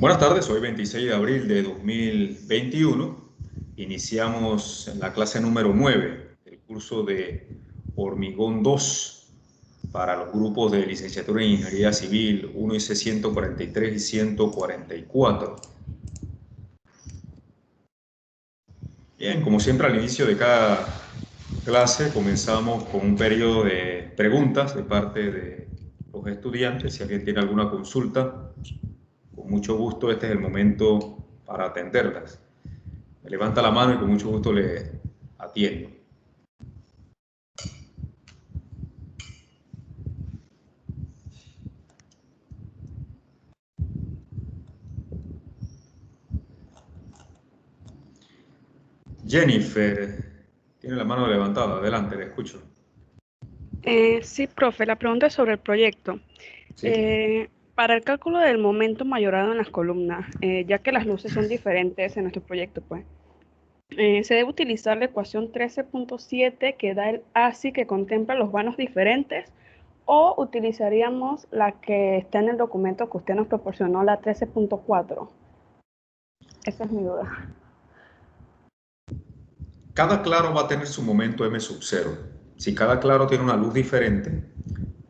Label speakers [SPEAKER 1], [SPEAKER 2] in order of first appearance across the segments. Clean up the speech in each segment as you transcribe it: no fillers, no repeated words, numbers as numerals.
[SPEAKER 1] Buenas tardes, hoy 26 de abril de 2021. Iniciamos la clase número 9, el curso de Hormigón 2 para los grupos de licenciatura en Ingeniería Civil 1IC 143 y 144. Bien, como siempre al inicio de cada clase comenzamos con un periodo de preguntas de parte de los estudiantes. Si alguien tiene alguna consulta, con mucho gusto este es el momento para atenderlas. Me levanta la mano y con mucho gusto le atiendo. Jennifer, tiene la mano levantada. Adelante, le escucho.
[SPEAKER 2] Sí, profe, la pregunta es sobre el proyecto.
[SPEAKER 1] Sí.
[SPEAKER 2] Para el cálculo del momento mayorado en las columnas, ya que las luces son diferentes en nuestro proyecto, pues, se debe utilizar la ecuación 13.7 que da el ASI que contempla los vanos diferentes, o utilizaríamos la que está en el documento que usted nos proporcionó, la 13.4. Esa es mi duda.
[SPEAKER 1] Cada claro va a tener su momento M sub 0. Si cada claro tiene una luz diferente,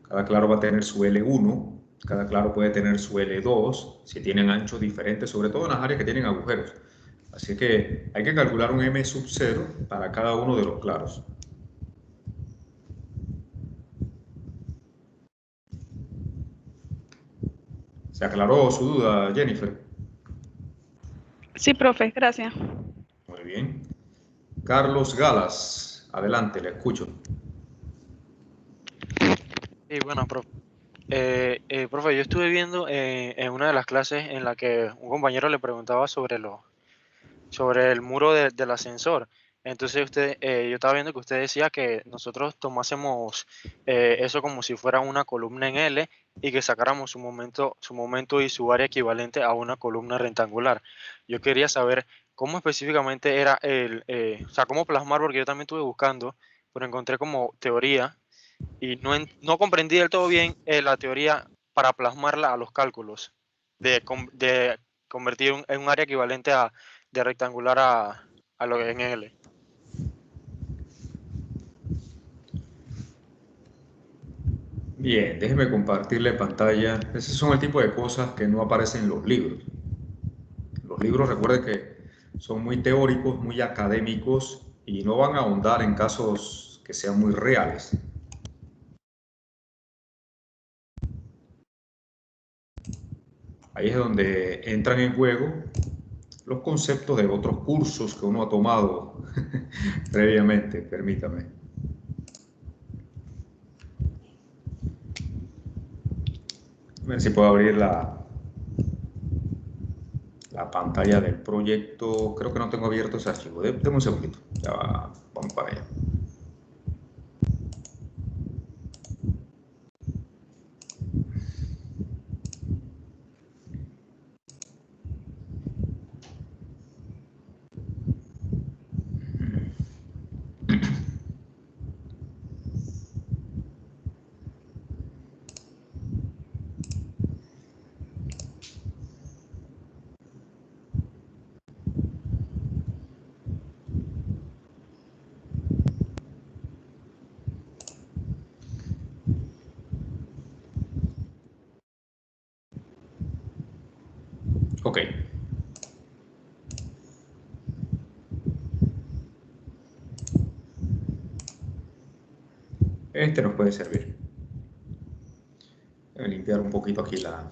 [SPEAKER 1] cada claro va a tener su L1, cada claro puede tener su L2, si tienen anchos diferentes, sobre todo en las áreas que tienen agujeros. Así que hay que calcular un M sub 0 para cada uno de los claros. ¿Se aclaró su duda, Jennifer?
[SPEAKER 2] Sí, profe, gracias.
[SPEAKER 1] Muy bien. Carlos Galas, adelante, le escucho.
[SPEAKER 3] Sí, bueno, profe, yo estuve viendo en una de las clases en la que un compañero le preguntaba sobre el muro del ascensor. Entonces yo estaba viendo que usted decía que nosotros tomásemos eso como si fuera una columna en L y que sacáramos su momento y su área equivalente a una columna rectangular. Yo quería saber cómo específicamente era o sea, cómo plasmar, porque yo también estuve buscando, pero encontré como teoría y no comprendí del todo bien la teoría para plasmarla a los cálculos, de convertir en un área equivalente de rectangular a lo en L.
[SPEAKER 1] Bien, déjeme compartirle pantalla. Ese son el tipo de cosas que no aparecen en los libros. Los libros, recuerden que son muy teóricos, muy académicos y no van a ahondar en casos que sean muy reales. Ahí es donde entran en juego los conceptos de otros cursos que uno ha tomado previamente, permítame. A ver si puedo abrir la pantalla del proyecto. Creo que no tengo abierto ese archivo. Deme un segundito. Ya vamos para allá. Ok. Este nos puede servir. Voy a limpiar un poquito aquí la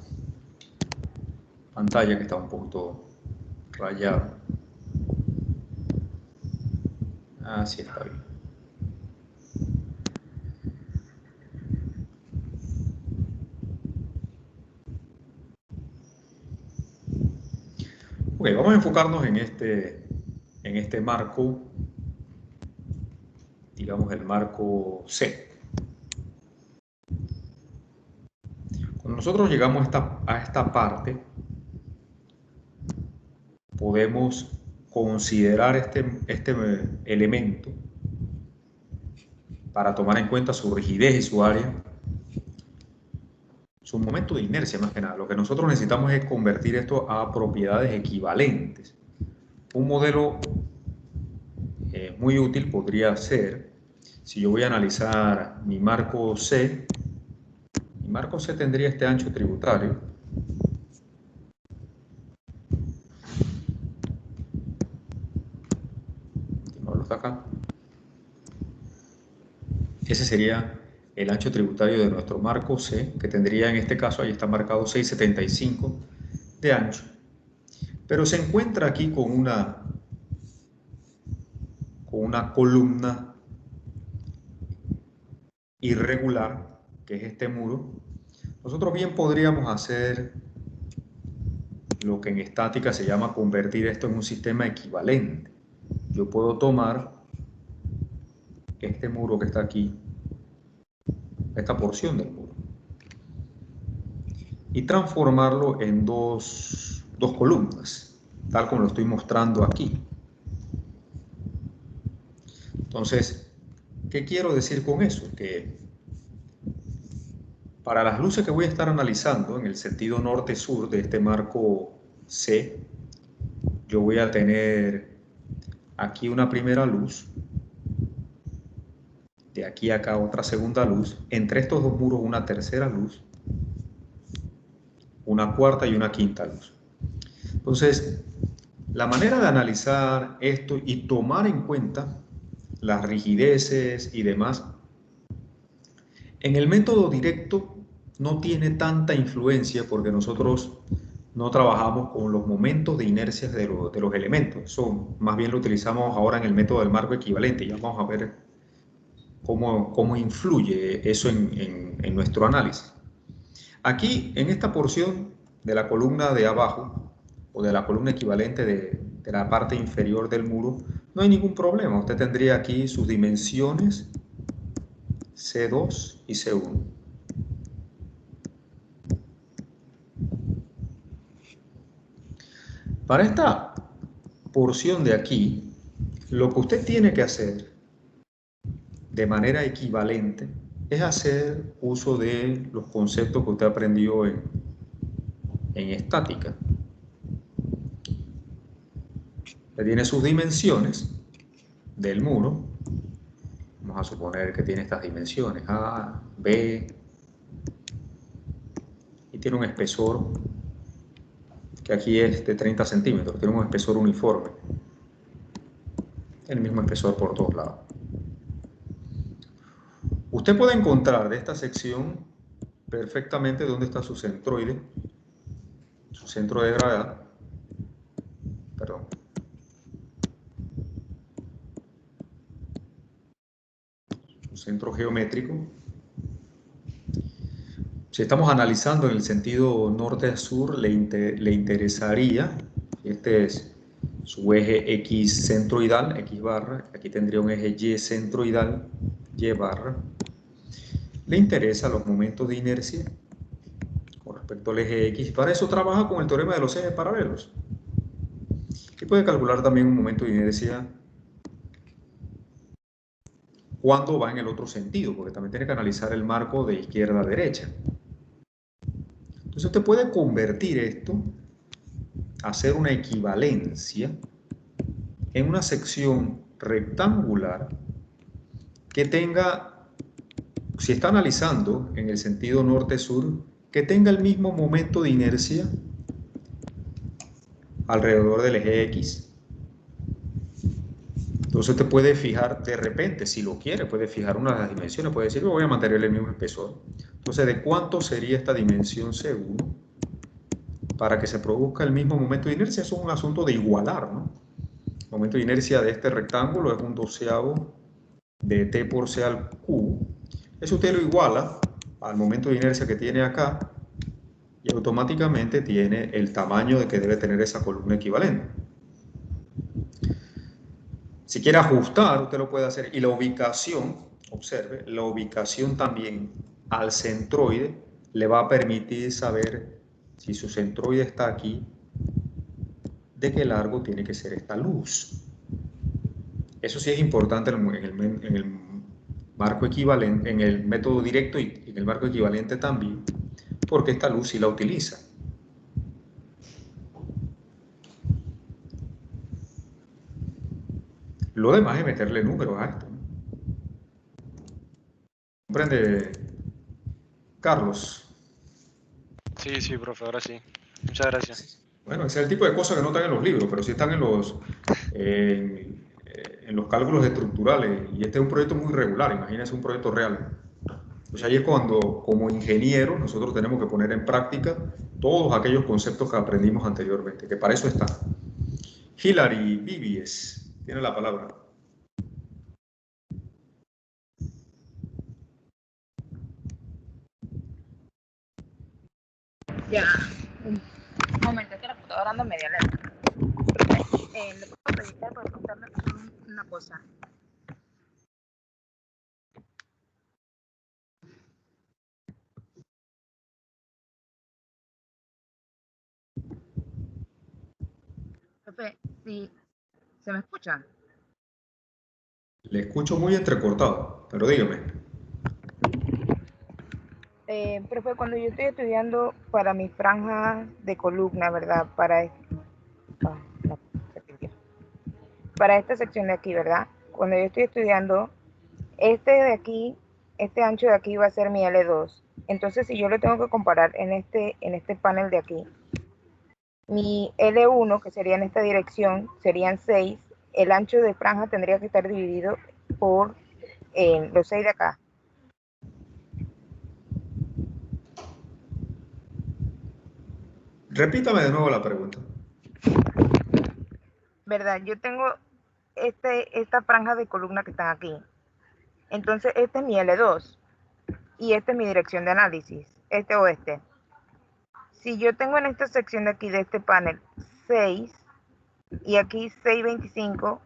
[SPEAKER 1] pantalla que está un poquito rayada. Así está bien. Ok, vamos a enfocarnos en este marco, digamos el marco C. Cuando nosotros llegamos a esta parte, podemos considerar este elemento para tomar en cuenta su rigidez y su área, Es un momento de inercia más que nada. Lo que nosotros necesitamos es convertir esto a propiedades equivalentes. Un modelo muy útil podría ser, si yo voy a analizar mi marco C tendría este ancho tributario. Está acá. Ese sería el ancho tributario de nuestro marco C, que tendría en este caso, ahí está marcado 6,75 de ancho. Pero se encuentra aquí con una columna irregular, que es este muro. Nosotros bien podríamos hacer lo que en estática se llama convertir esto en un sistema equivalente. Yo puedo tomar este muro que está aquí, esta porción del muro, y transformarlo en dos columnas, tal como lo estoy mostrando aquí. Entonces, ¿qué quiero decir con eso? Que para las luces que voy a estar analizando en el sentido norte-sur de este marco C, yo voy a tener aquí una primera luz, de aquí a acá otra segunda luz, entre estos dos muros una tercera luz, una cuarta y una quinta luz. Entonces, la manera de analizar esto y tomar en cuenta las rigideces y demás, en el método directo no tiene tanta influencia porque nosotros no trabajamos con los momentos de inercia de los elementos. Eso más bien lo utilizamos ahora en el método del marco equivalente. Ya vamos a ver cómo influye eso en nuestro análisis. Aquí, en esta porción de la columna de abajo, o de la columna equivalente de la parte inferior del muro, no hay ningún problema. Usted tendría aquí sus dimensiones C2 y C1. Para esta porción de aquí, lo que usted tiene que hacer de manera equivalente es hacer uso de los conceptos que usted aprendió en estática. Usted tiene sus dimensiones del muro. Vamos a suponer que tiene estas dimensiones A, B, y tiene un espesor que aquí es de 30 centímetros, tiene un espesor uniforme, el mismo espesor por todos lados. Usted puede encontrar de esta sección perfectamente dónde está su centroide, su centro de gravedad, perdón. Su centro geométrico. Si estamos analizando en el sentido norte a sur, le interesaría, este es su eje X centroidal, X barra, aquí tendría un eje Y centroidal, Y barra. Le interesan los momentos de inercia con respecto al eje X. Para eso trabaja con el teorema de los ejes paralelos. Y puede calcular también un momento de inercia cuando va en el otro sentido, porque también tiene que analizar el marco de izquierda a derecha. Entonces usted puede convertir esto, hacer una equivalencia en una sección rectangular que tenga, si está analizando en el sentido norte-sur, que tenga el mismo momento de inercia alrededor del eje X. Entonces usted puede fijar de repente, si lo quiere, puede fijar una de las dimensiones, puede decir, yo voy a mantener el mismo espesor. Entonces, ¿de cuánto sería esta dimensión C1 para que se produzca el mismo momento de inercia? Eso es un asunto de igualar, ¿no? El momento de inercia de este rectángulo es un doceavo de T por C al Q. Eso usted lo iguala al momento de inercia que tiene acá y automáticamente tiene el tamaño de que debe tener esa columna equivalente. Si quiere ajustar, usted lo puede hacer. Y la ubicación, observe, la ubicación también al centroide le va a permitir saber si su centroide está aquí, de qué largo tiene que ser esta luz. Eso sí es importante en el marco equivalente, en el método directo y en el marco equivalente también, porque esta luz sí la utiliza. Lo demás es meterle números a esto, ¿no? ¿Comprende, Carlos?
[SPEAKER 3] Sí, profe, ahora sí. Muchas gracias.
[SPEAKER 1] Bueno, ese es el tipo de cosas que no están en los libros, pero sí están en los cálculos estructurales. Y este es un proyecto muy regular, imagínense un proyecto real. Pues ahí es cuando, como ingenieros, nosotros tenemos que poner en práctica todos aquellos conceptos que aprendimos anteriormente, que para eso está. Hilary Vivies tiene la palabra.
[SPEAKER 4] Ya, un momento, que la computadora anda media lenta. Le puedo pedir por contarme una cosa. Profe, sí, ¿se me escucha?
[SPEAKER 1] Le escucho muy entrecortado, pero dígame.
[SPEAKER 4] Profe, cuando yo estoy estudiando para mi franja de columna, ¿verdad? No, se perdió. Para esta sección de aquí, ¿verdad? Cuando yo estoy estudiando, este de aquí, este ancho de aquí va a ser mi L2. Entonces, si yo lo tengo que comparar en este panel de aquí, mi L1, que sería en esta dirección, serían 6. El ancho de franja tendría que estar dividido por los 6 de acá.
[SPEAKER 1] Repítame de nuevo la pregunta.
[SPEAKER 4] ¿Verdad? Yo tengo esta franja de columna que están aquí. Entonces, este es mi L2 y esta es mi dirección de análisis, este o este. Si yo tengo en esta sección de aquí, de este panel, 6 y aquí 6,25,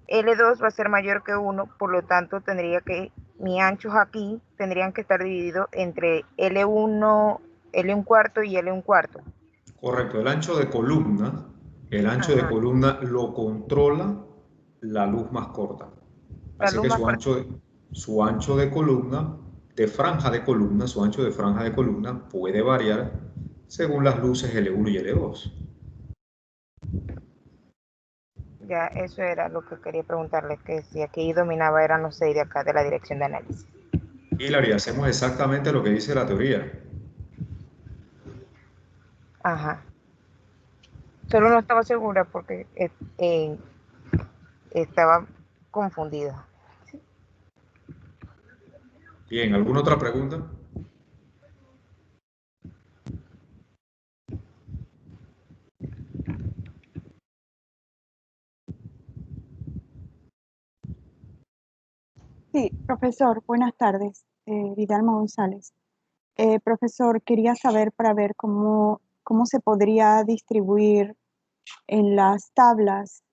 [SPEAKER 4] L2 va a ser mayor que 1, por lo tanto tendría que, mis anchos aquí tendrían que estar divididos entre L1, L1 cuarto y L1 cuarto.
[SPEAKER 1] Correcto, el ancho de
[SPEAKER 4] Ajá.
[SPEAKER 1] columna lo controla la luz más corta.
[SPEAKER 4] La
[SPEAKER 1] Así
[SPEAKER 4] luz
[SPEAKER 1] que
[SPEAKER 4] más corta.
[SPEAKER 1] su ancho de columna, de franja de columna, su ancho de franja de columna puede variar según las luces L1 y L2.
[SPEAKER 4] Ya, eso era lo que quería preguntarles, que si aquí dominaba eran los 6 de acá de la dirección de análisis.
[SPEAKER 1] Hilary, hacemos exactamente lo que dice la teoría.
[SPEAKER 4] Ajá. Solo no estaba segura porque estaba confundida.
[SPEAKER 1] Bien, ¿alguna otra pregunta?
[SPEAKER 5] Sí, profesor, buenas tardes. Vidalma González. Profesor, quería saber para ver cómo se podría distribuir en las tablas,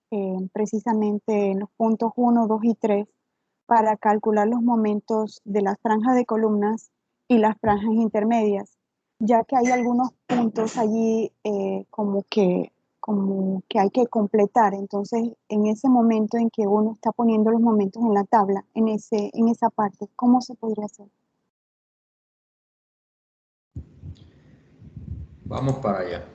[SPEAKER 5] precisamente en los puntos 1, 2 y 3, para calcular los momentos de las franjas de columnas y las franjas intermedias, ya que hay algunos puntos allí como que hay que completar. Entonces, en ese momento en que uno está poniendo los momentos en la tabla, en esa parte, ¿cómo se podría hacer?
[SPEAKER 1] Vamos para allá.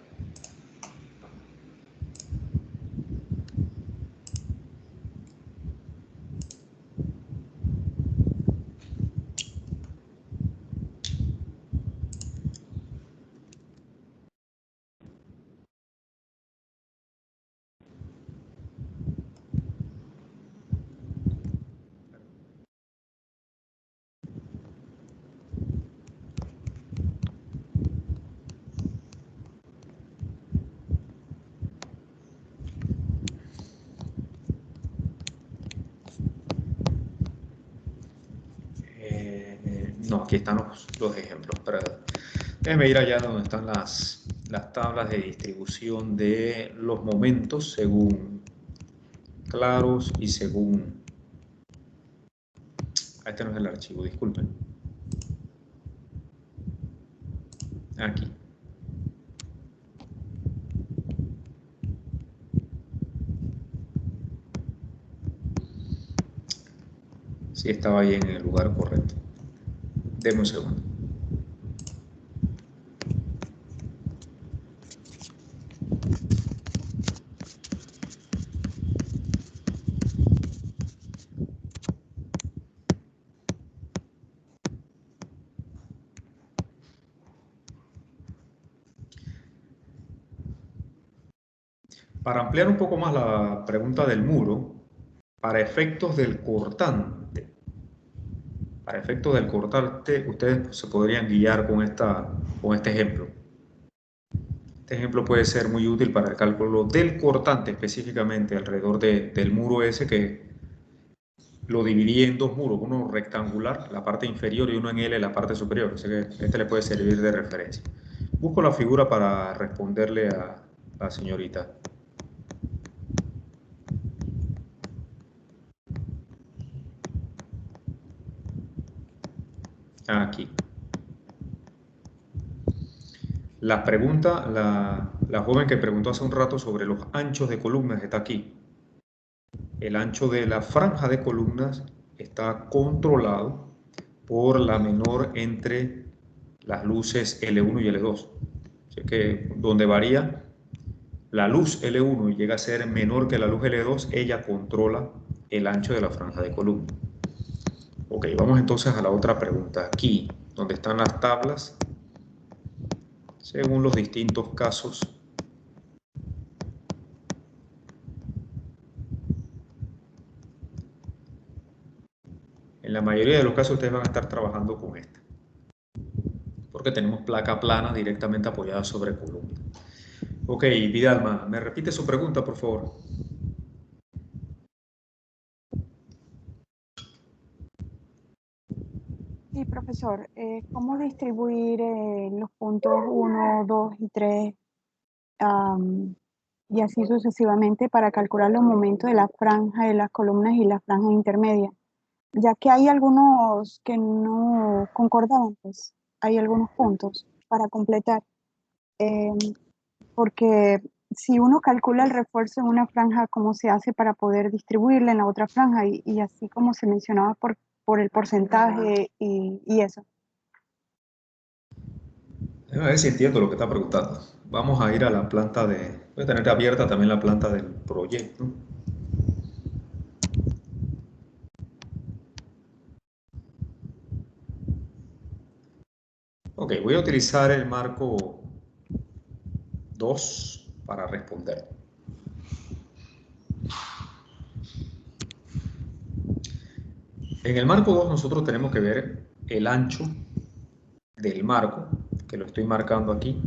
[SPEAKER 1] No, aquí están los ejemplos. Déjeme ir allá donde están las tablas de distribución de los momentos según claros y según... Este no es el archivo, disculpen. Aquí. Sí, estaba ahí en el lugar correcto. Deme un segundo. Para ampliar un poco más la pregunta del muro, para efectos del cortante, ustedes se podrían guiar con este ejemplo. Este ejemplo puede ser muy útil para el cálculo del cortante, específicamente alrededor del muro ese, que lo dividí en dos muros, uno rectangular, la parte inferior, y uno en L, la parte superior. Así que este le puede servir de referencia. Busco la figura para responderle a la señorita. Aquí. La pregunta, la joven que preguntó hace un rato sobre los anchos de columnas está aquí. El ancho de la franja de columnas está controlado por la menor entre las luces L1 y L2. Así que donde varía la luz L1 y llega a ser menor que la luz L2, ella controla el ancho de la franja de columna. Ok, vamos entonces a la otra pregunta. Aquí, donde están las tablas, según los distintos casos. En la mayoría de los casos ustedes van a estar trabajando con esta, porque tenemos placa plana directamente apoyada sobre columna. Ok, Vidalma, ¿me repite su pregunta, por favor?
[SPEAKER 5] Sí, profesor. ¿Cómo distribuir los puntos 1, 2 y 3 y así sucesivamente para calcular los momentos de la franja de las columnas y las franjas intermedias? Ya que hay algunos que no concordaban, pues hay algunos puntos para completar. Porque si uno calcula el refuerzo en una franja, ¿cómo se hace para poder distribuirla en la otra franja? Y así como se mencionaba por el porcentaje y eso.
[SPEAKER 1] A ver si entiendo lo que está preguntando. Vamos a ir a la planta de... Voy a tener abierta también la planta del proyecto. Ok, voy a utilizar el marco 2 para responder. En el marco 2 nosotros tenemos que ver el ancho del marco, que lo estoy marcando aquí.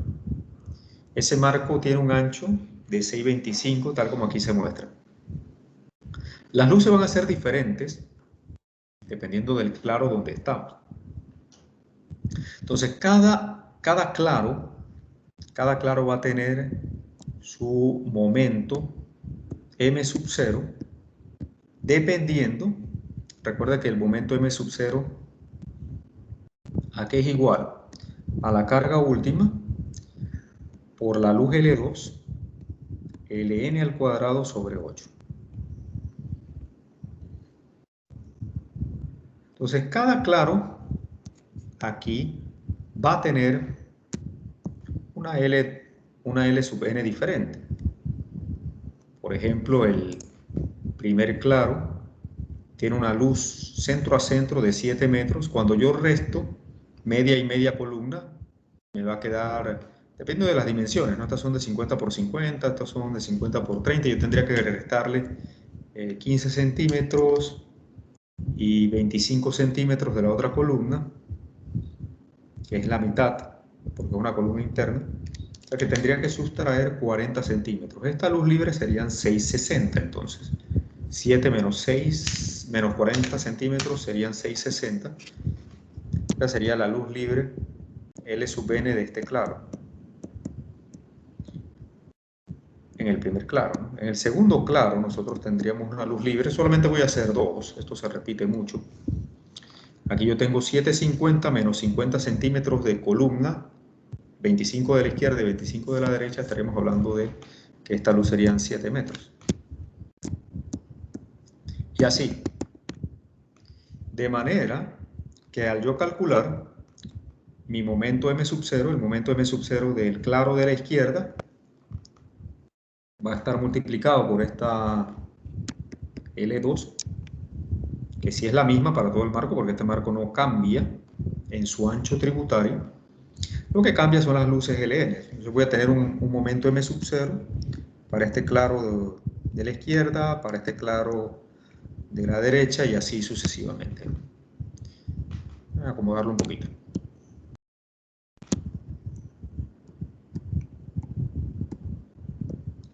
[SPEAKER 1] Ese marco tiene un ancho de 6,25, tal como aquí se muestra. Las luces van a ser diferentes dependiendo del claro donde estamos. Entonces, cada claro va a tener su momento m sub 0, dependiendo, recuerda que el momento m sub 0 aquí es igual a la carga última por la luz L2, ln al cuadrado sobre 8. Entonces, cada claro aquí va a tener una L sub n diferente. Por ejemplo, el primer claro tiene una luz centro a centro de 7 metros. Cuando yo resto media y media columna, me va a quedar, depende de las dimensiones, ¿no? Estas son de 50 por 50, estas son de 50 por 30, yo tendría que restarle 15 centímetros y 25 centímetros de la otra columna, que es la mitad, porque es una columna interna. O sea que tendría que sustraer 40 centímetros. Esta luz libre serían 660, entonces. 7 menos 6, menos 40 centímetros serían 660. Esta sería la luz libre L sub n de este claro. En el primer claro, ¿no? En el segundo claro nosotros tendríamos una luz libre. Solamente voy a hacer dos. Esto se repite mucho. Aquí yo tengo 750 menos 50 centímetros de columna, 25 de la izquierda y 25 de la derecha, estaremos hablando de que esta luz serían 7 metros. Y así. De manera que al yo calcular mi momento m sub 0, el momento m sub 0 del claro de la izquierda, va a estar multiplicado por esta L2, que sí es la misma para todo el marco, porque este marco no cambia en su ancho tributario. Lo que cambia son las luces LN. Yo voy a tener un momento m sub 0 para este claro de la izquierda, para este claro de la derecha y así sucesivamente. Voy a acomodarlo un poquito.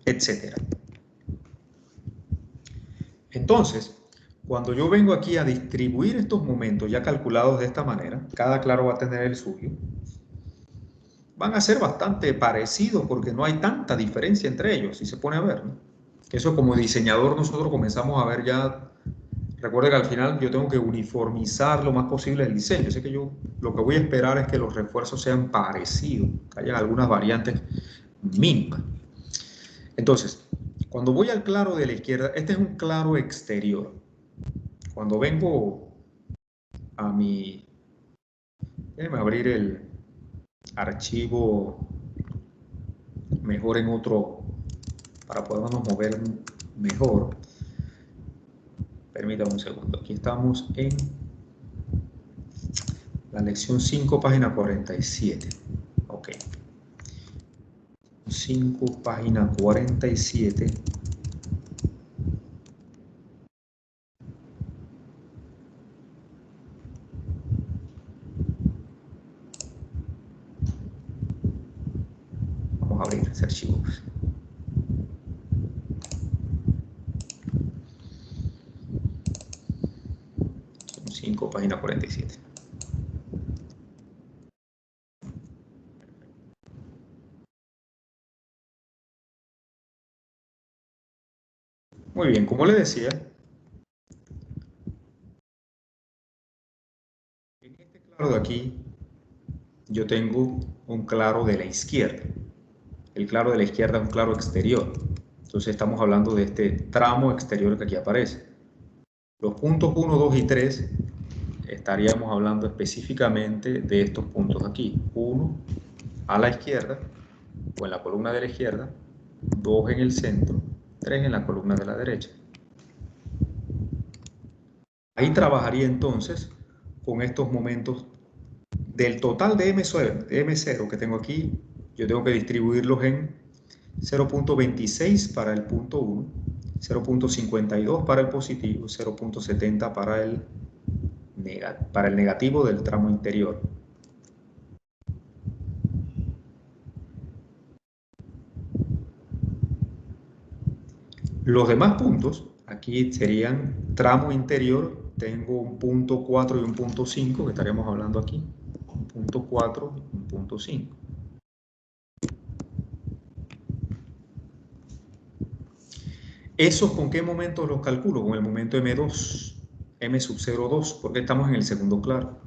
[SPEAKER 1] Etcétera. Entonces, cuando yo vengo aquí a distribuir estos momentos ya calculados de esta manera, cada claro va a tener el suyo, van a ser bastante parecidos porque no hay tanta diferencia entre ellos, si se pone a ver, ¿no? Que eso como diseñador nosotros comenzamos a ver ya. Recuerde que al final yo tengo que uniformizar lo más posible el diseño. Así que yo lo que voy a esperar es que los refuerzos sean parecidos, que haya algunas variantes mínimas. Entonces, cuando voy al claro de la izquierda, este es un claro exterior. Cuando vengo a mi... Déjeme abrir el archivo mejor en otro, para podernos mover mejor. Permítame un segundo. Aquí estamos en la lección 5, página 47. Ok. 5, página 47. Vamos a abrir ese archivo. 5, página 47. Muy bien, como le decía, en este claro de aquí yo tengo un claro de la izquierda. El claro de la izquierda es un claro exterior. Entonces estamos hablando de este tramo exterior que aquí aparece. Los puntos 1, 2 y 3 estaríamos hablando específicamente de estos puntos aquí. 1 a la izquierda o en la columna de la izquierda, 2 en el centro, 3 en la columna de la derecha. Ahí trabajaría entonces con estos momentos del total de M0 que tengo aquí. Yo tengo que distribuirlos en 0.26 para el punto 1, 0.52 para el positivo, 0.70 para el negativo del tramo interior. Los demás puntos, aquí serían tramo interior, tengo un punto 4 y un punto 5, que estaríamos hablando aquí, un punto 4 y un punto 5. ¿Esos con qué momentos los calculo? Con el momento M2, M sub 0,2, porque estamos en el segundo claro.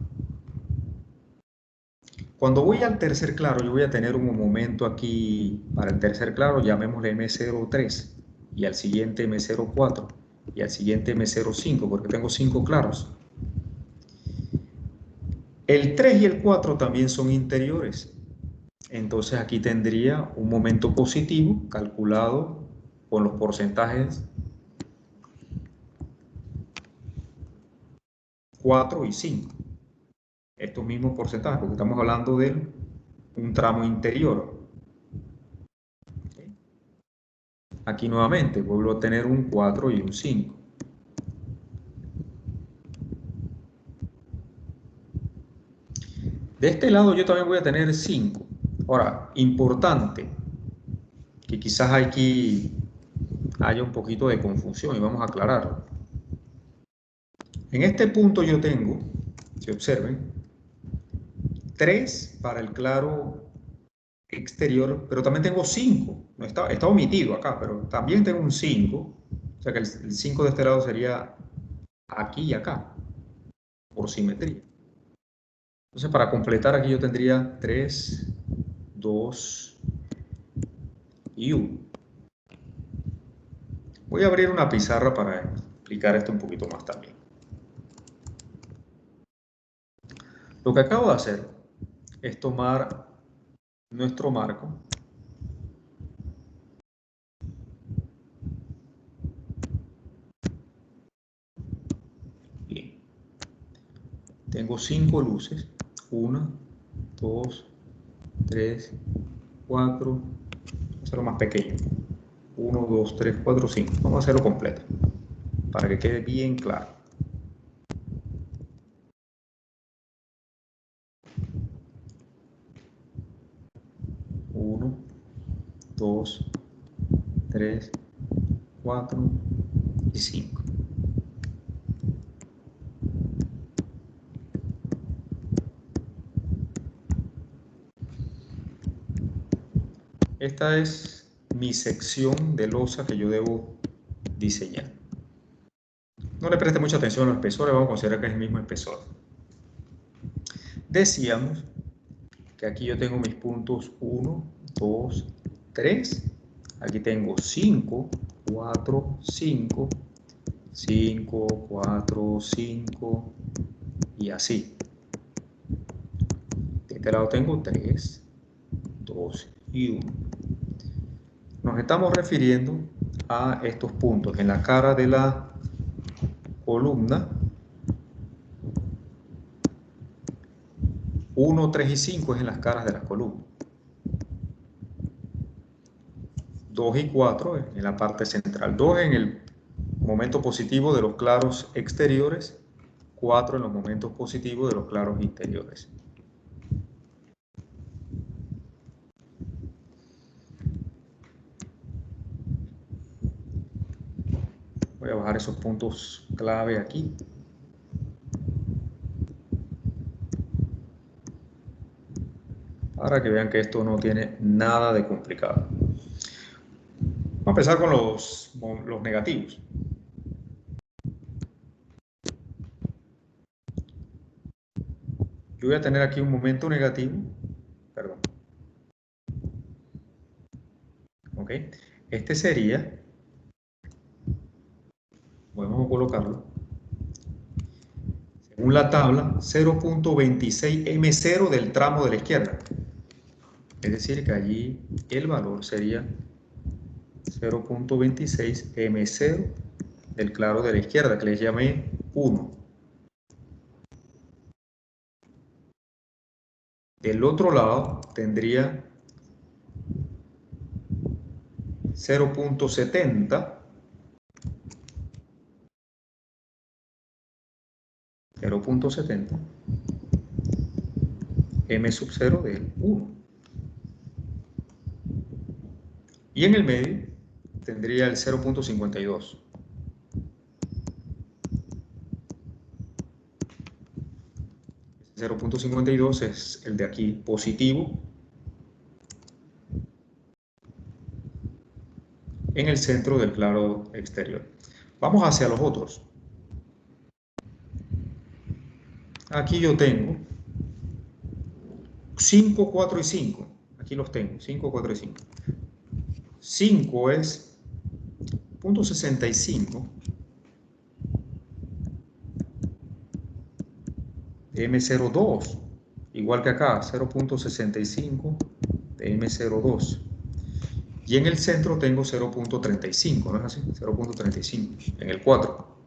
[SPEAKER 1] Cuando voy al tercer claro, yo voy a tener un momento aquí, para el tercer claro, llamémosle M03, y al siguiente M04, y al siguiente M05, porque tengo 5 claros. El 3 y el 4 también son interiores. Entonces aquí tendría un momento positivo calculado con los porcentajes 4 y 5. Estos mismos porcentajes, porque estamos hablando de un tramo interior. Aquí nuevamente vuelvo a tener un 4 y un 5. De este lado yo también voy a tener 5. Ahora, importante, que quizás aquí haya un poquito de confusión y vamos a aclararlo. En este punto yo tengo, si observen, 3 para el claro exterior, pero también tengo 5. No está omitido acá, pero también tengo un 5. O sea que el 5 de este lado sería aquí y acá, por simetría. Entonces, para completar aquí yo tendría 3, 2 y 1. Voy a abrir una pizarra para explicar esto un poquito más también. Lo que acabo de hacer es tomar nuestro marco bien. Tengo 5 luces, 1, 2, 3, 4, voy a hacerlo más pequeño, 1, 2, 3, 4, 5. Vamos a hacerlo completo para que quede bien claro. Uno, 2, 3, 4 y 5. Esta es mi sección de losa que yo debo diseñar. No le preste mucha atención a los espesores, vamos a considerar que es el mismo espesor. Decíamos que aquí yo tengo mis puntos 1, 2, 3. Aquí tengo 5, 4, 5, 5, 4, 5 y así. De este lado tengo 3, 2 y 1. Nos estamos refiriendo a estos puntos en la cara de la columna. 1, 3 y 5 es en las caras de las columnas. 2 y 4 en la parte central. 2 en el momento positivo de los claros exteriores, 4 en los momentos positivos de los claros interiores. Voy a bajar esos puntos clave aquí. Para que vean que esto no tiene nada de complicado. Vamos a empezar con los negativos. Yo voy a tener aquí un momento negativo. Perdón. ¿Ok? Este sería, vamos a colocarlo, según la tabla, 0.26 M0 del tramo de la izquierda. Es decir, que allí el valor sería 0.26 M0 del claro de la izquierda, que les llamé 1. Del otro lado tendría 0.70 M sub 0 del 1. Y en el medio tendría el 0.52. El 0.52 es el de aquí positivo en el centro del claro exterior. Vamos hacia los otros. Aquí yo tengo 5, 4 y 5. Aquí los tengo, 5, 4 y 5. 5 es 0.65 de M02, igual que acá, 0.65 de M02. Y en el centro tengo 0.35, ¿no es así? 0.35 en el 4.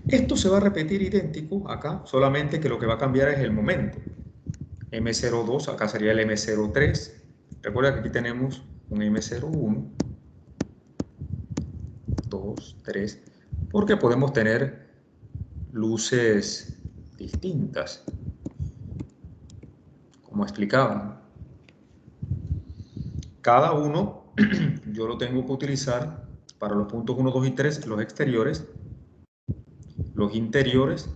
[SPEAKER 1] Esto se va a repetir idéntico acá, solamente que lo que va a cambiar es el momento. M02, acá sería el M03. Recuerda que aquí tenemos un M01, 2, 3, porque podemos tener luces distintas, como explicaba. Cada uno yo lo tengo que utilizar para los puntos 1, 2 y 3, los exteriores, los interiores,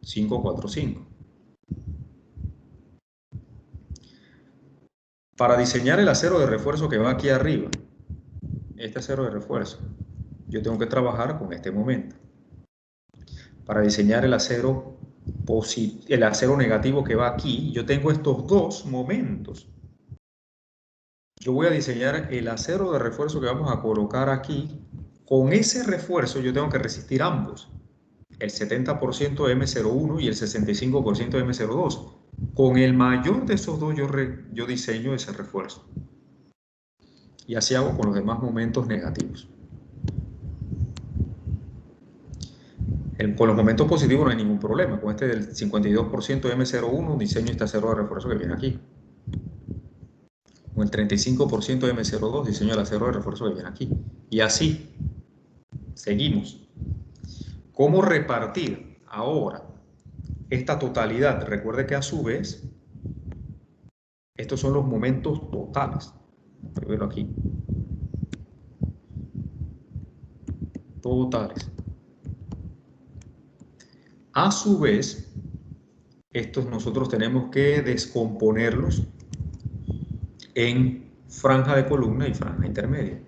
[SPEAKER 1] 5, 4, 5. Para diseñar el acero de refuerzo que va aquí arriba, este acero de refuerzo, yo tengo que trabajar con este momento. Para diseñar el acero negativo que va aquí, yo tengo estos dos momentos. Yo voy a diseñar el acero de refuerzo que vamos a colocar aquí. Con ese refuerzo yo tengo que resistir ambos, el 70% de M01 y el 65% de M02. Con el mayor de esos dos yo diseño ese refuerzo. Y así hago con los demás momentos negativos. Con los momentos positivos no hay ningún problema. Con este del 52% de M01, diseño este acero de refuerzo que viene aquí. Con el 35% de M02, diseño el acero de refuerzo que viene aquí. Y así, seguimos. ¿Cómo repartir ahora esta totalidad? Recuerde que a su vez, estos son los momentos totales. Voy a verlo aquí. Totales. A su vez, estos nosotros tenemos que descomponerlos en franja de columna y franja intermedia.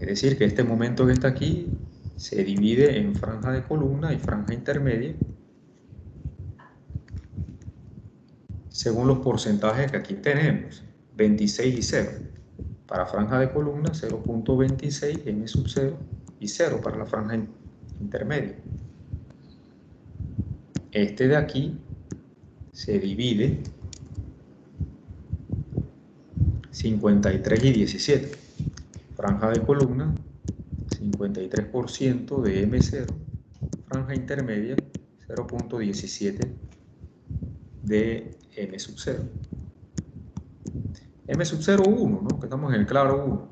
[SPEAKER 1] Es decir, que este momento que está aquí se divide en franja de columna y franja intermedia según los porcentajes que aquí tenemos, 26 y 0. Para franja de columna, 0.26 M sub 0 y 0 para la franja intermedia. Este de aquí se divide 53 y 17. Franja de columna, 53% de M0. Franja intermedia, 0.17 de M sub 0. M sub 0, 1, ¿no? Que estamos en el claro 1.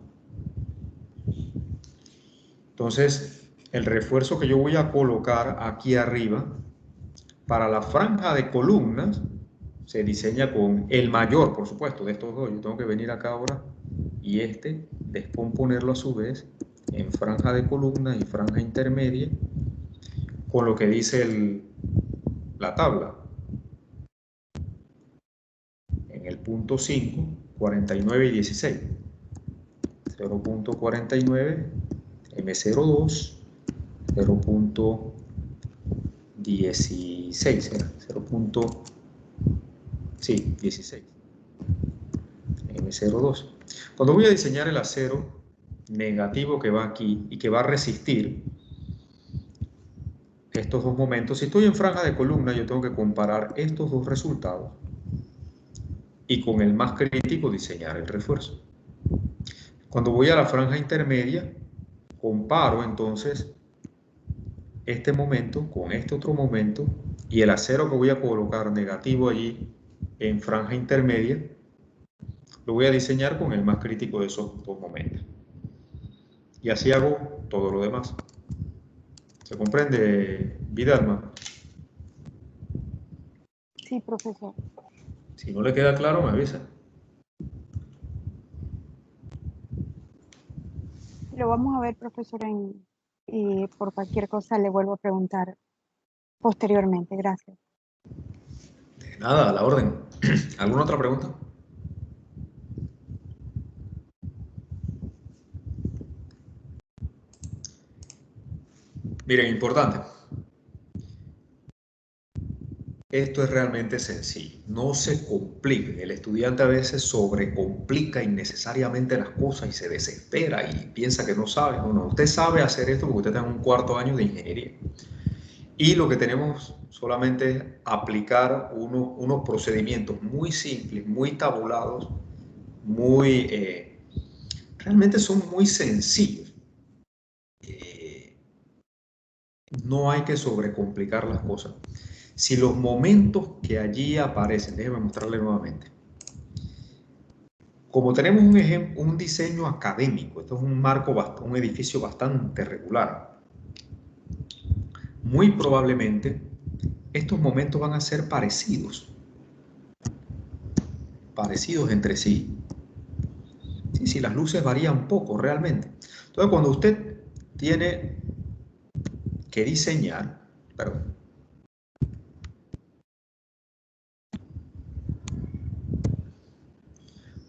[SPEAKER 1] Entonces, el refuerzo que yo voy a colocar aquí arriba, para la franja de columnas, se diseña con el mayor, por supuesto, de estos dos. Yo tengo que venir acá ahora y descomponerlo a su vez en franja de columna y franja intermedia, con lo que dice la tabla. En el punto 5, 49 y 16. 0.49, M02, 0.16, 16, M02. Cuando voy a diseñar el acero negativo que va aquí y que va a resistir estos dos momentos, si estoy en franja de columna, yo tengo que comparar estos dos resultados y con el más crítico diseñar el refuerzo. Cuando voy a la franja intermedia, comparo entonces este momento con este otro momento y el acero que voy a colocar negativo allí en franja intermedia lo voy a diseñar con el más crítico de esos dos momentos. Y así hago todo lo demás. ¿Se comprende, Vidalma?
[SPEAKER 5] Sí, profesor.
[SPEAKER 1] Si no le queda claro, me avisa.
[SPEAKER 5] Lo vamos a ver, profesor, y por cualquier cosa le vuelvo a preguntar posteriormente. Gracias.
[SPEAKER 1] De nada, a la orden. ¿Alguna otra pregunta? Miren, importante. Esto es realmente sencillo. No se complique. El estudiante a veces sobrecomplica innecesariamente las cosas y se desespera y piensa que no sabe. No, usted sabe hacer esto porque usted está en un cuarto año de ingeniería. Y lo que tenemos solamente es aplicar unos procedimientos muy simples, muy tabulados, realmente son muy sencillos. No hay que sobrecomplicar las cosas. Si los momentos que allí aparecen, déjenme mostrarle nuevamente. Como tenemos un diseño académico, esto es un edificio bastante regular, muy probablemente estos momentos van a ser parecidos entre sí. Sí, las luces varían poco realmente. Entonces, cuando usted tiene que diseñar,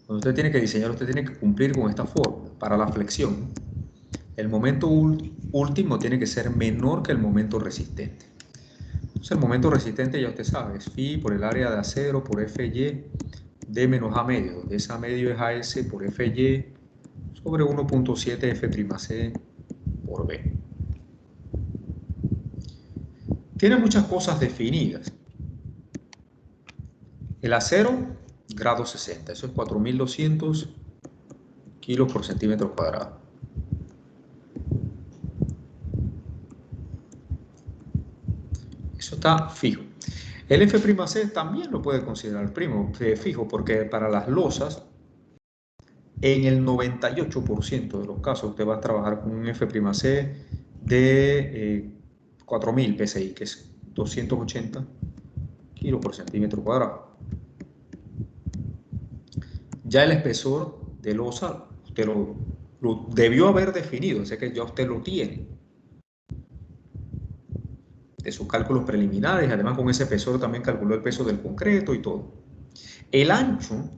[SPEAKER 1] Cuando usted tiene que diseñar, usted tiene que cumplir con esta fórmula. Para la flexión, el momento último tiene que ser menor que el momento resistente. Entonces, el momento resistente ya usted sabe, es phi por el área de acero por Fy D menos A medio, donde esa medio es AS por Fy sobre 1.7 F'C por B. Tiene muchas cosas definidas. El acero, grado 60, eso es 4.200 kilos por centímetro cuadrado. Eso está fijo. El F'C también lo puede considerar fijo, porque para las losas, en el 98% de los casos, usted va a trabajar con un F'C de 4000 psi, que es 280 kilos por centímetro cuadrado. Ya el espesor de losa, usted lo debió haber definido, sé que ya usted lo tiene de sus cálculos preliminares. Además, con ese espesor también calculó el peso del concreto y todo. El ancho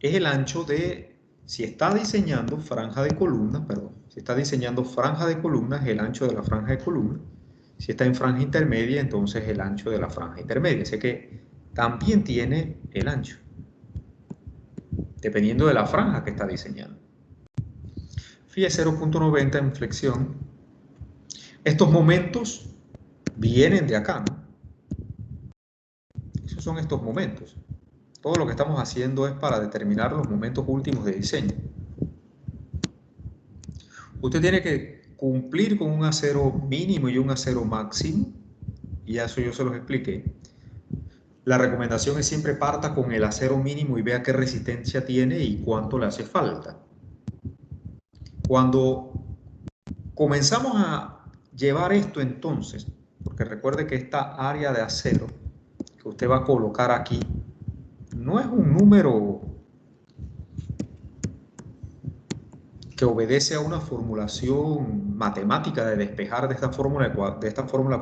[SPEAKER 1] es el ancho de, si está diseñando franja de columna, perdón, si está diseñando franja de columna, es el ancho de la franja de columna. Si está en franja intermedia, entonces el ancho de la franja intermedia. Así que también tiene el ancho, dependiendo de la franja que está diseñando. Fíjese, 0.90 en flexión. Estos momentos vienen de acá, ¿no? Esos son estos momentos. Todo lo que estamos haciendo es para determinar los momentos últimos de diseño. Usted tiene que cumplir con un acero mínimo y un acero máximo, y eso yo se los expliqué. La recomendación es siempre parta con el acero mínimo y vea qué resistencia tiene y cuánto le hace falta. Cuando comenzamos a llevar esto entonces, porque recuerde que esta área de acero que usted va a colocar aquí no es un número que obedece a una formulación matemática de despejar de esta fórmula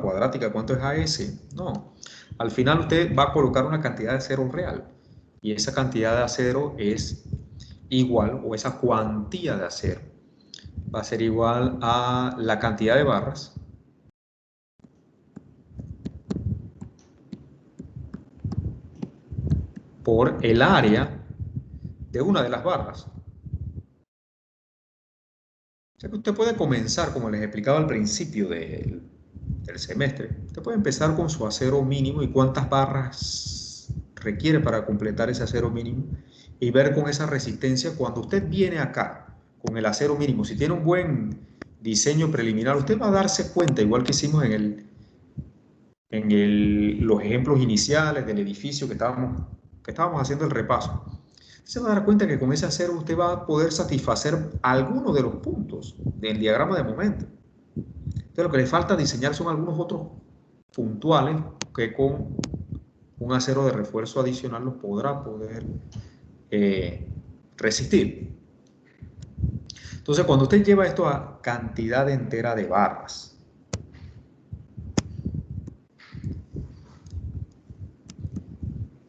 [SPEAKER 1] cuadrática cuánto es AS. No, al final usted va a colocar una cantidad de acero real y esa cantidad de acero es igual, o esa cuantía de acero va a ser igual a la cantidad de barras por el área de una de las barras. O sea que usted puede comenzar, como les explicaba al principio del semestre, usted puede empezar con su acero mínimo y cuántas barras requiere para completar ese acero mínimo y ver con esa resistencia. Cuando usted viene acá con el acero mínimo, si tiene un buen diseño preliminar, usted va a darse cuenta, igual que hicimos en los ejemplos iniciales del edificio que estábamos haciendo el repaso. Se va a dar cuenta que con ese acero usted va a poder satisfacer algunos de los puntos del diagrama de momento. Entonces lo que le falta diseñar son algunos otros puntuales que con un acero de refuerzo adicional los podrá poder resistir. Entonces cuando usted lleva esto a cantidad entera de barras,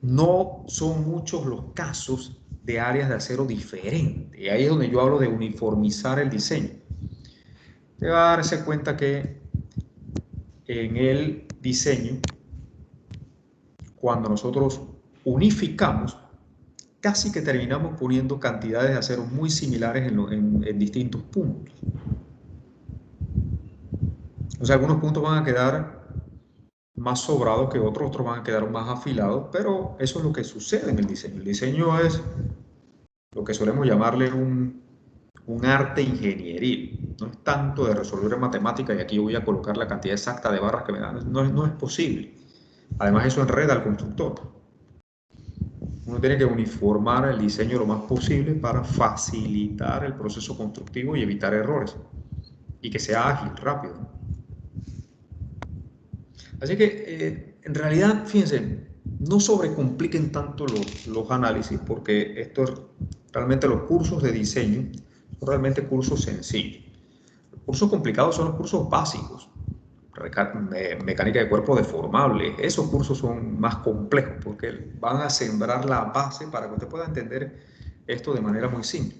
[SPEAKER 1] no son muchos los casos de áreas de acero diferentes. Y ahí es donde yo hablo de uniformizar el diseño. Usted va a darse cuenta que en el diseño, cuando nosotros unificamos, casi que terminamos poniendo cantidades de acero muy similares en distintos puntos. O sea, algunos puntos van a quedar más sobrados que otros van a quedar más afilados, pero eso es lo que sucede en el diseño. El diseño es lo que solemos llamarle un arte ingenieril. No es tanto de resolver en matemática y aquí yo voy a colocar la cantidad exacta de barras que me dan. No es posible. Además, eso enreda al constructor. Uno tiene que uniformar el diseño lo más posible para facilitar el proceso constructivo y evitar errores. Y que sea ágil, rápido. Así que, en realidad, fíjense, no sobrecompliquen tanto los análisis, porque realmente los cursos de diseño son realmente cursos sencillos. Los cursos complicados son los cursos básicos, mecánica de cuerpo deformable. Esos cursos son más complejos porque van a sembrar la base para que usted pueda entender esto de manera muy simple.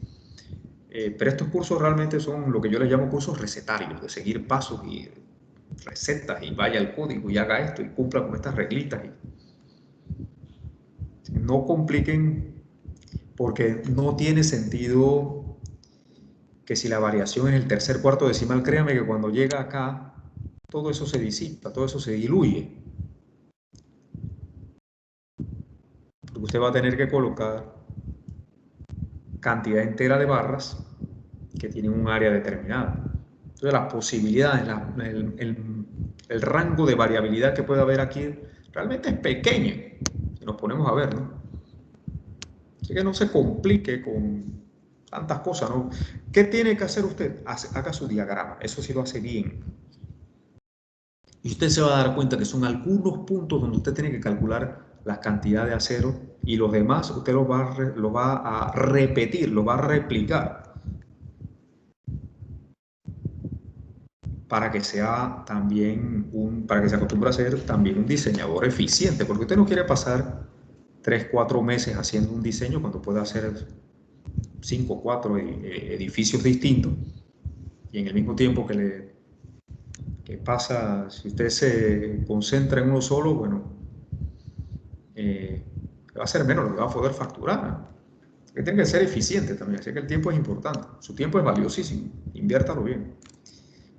[SPEAKER 1] Pero estos cursos realmente son lo que yo les llamo cursos recetarios, de seguir pasos y recetas y vaya al código y haga esto y cumpla con estas reglitas. No compliquen, porque no tiene sentido que si la variación es el tercer cuarto decimal, créame que cuando llega acá todo eso se disipa, todo eso se diluye. Porque usted va a tener que colocar cantidad entera de barras que tienen un área determinada. Entonces las posibilidades, el rango de variabilidad que puede haber aquí realmente es pequeño, si nos ponemos a ver, ¿no? Así que no se complique con tantas cosas, ¿no? ¿Qué tiene que hacer usted? Haga su diagrama, eso sí lo hace bien. Y usted se va a dar cuenta que son algunos puntos donde usted tiene que calcular la cantidad de acero y los demás usted lo va a repetir, lo va a replicar para que sea también para que se acostumbre a ser también un diseñador eficiente, porque usted no quiere pasar 3, 4 meses haciendo un diseño cuando puede hacer 5 o 4 edificios distintos y en el mismo tiempo que pasa, si usted se concentra en uno solo, bueno, va a ser menos lo que va a poder facturar, ¿no? Que tiene que ser eficiente también, así que el tiempo es importante, su tiempo es valiosísimo, inviértalo bien.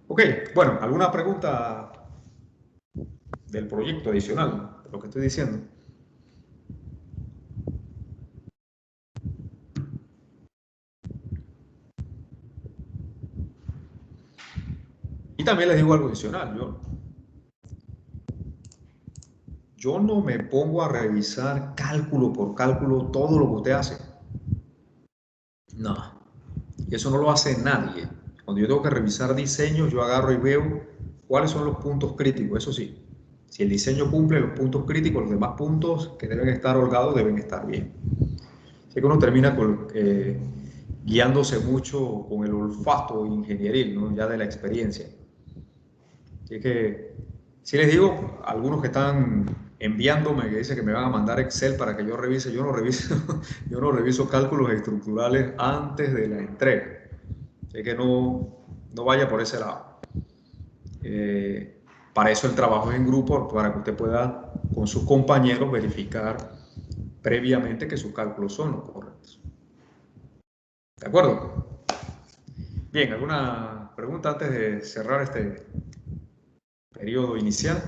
[SPEAKER 1] Ok, bueno, ¿alguna pregunta del proyecto adicional, de lo que estoy diciendo? Y también les digo algo adicional, yo no me pongo a revisar cálculo por cálculo todo lo que usted hace. No, eso no lo hace nadie. Cuando yo tengo que revisar diseños, yo agarro y veo cuáles son los puntos críticos, eso sí. Si el diseño cumple los puntos críticos, los demás puntos que deben estar holgados deben estar bien. Así que uno termina guiándose mucho con el olfato ingenieril, ¿no? Ya de la experiencia. Así que, si les digo, algunos que están enviándome, que dicen que me van a mandar Excel para que yo revise, yo no reviso cálculos estructurales antes de la entrega. Así que no vaya por ese lado. Para eso el trabajo es en grupo, para que usted pueda con sus compañeros verificar previamente que sus cálculos son los correctos. ¿De acuerdo? Bien, ¿alguna pregunta antes de cerrar este periodo inicial?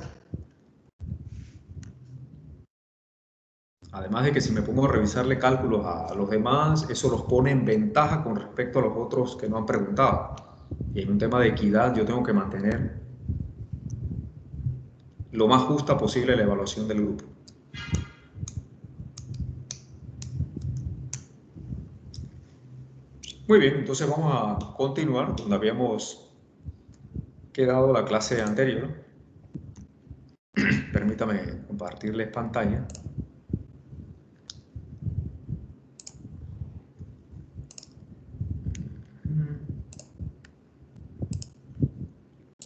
[SPEAKER 1] Además de que si me pongo a revisarle cálculos a los demás, eso los pone en ventaja con respecto a los otros que no han preguntado. Y en un tema de equidad yo tengo que mantener lo más justa posible la evaluación del grupo. Muy bien, entonces vamos a continuar donde habíamos quedado la clase anterior. Permítame compartirles pantalla.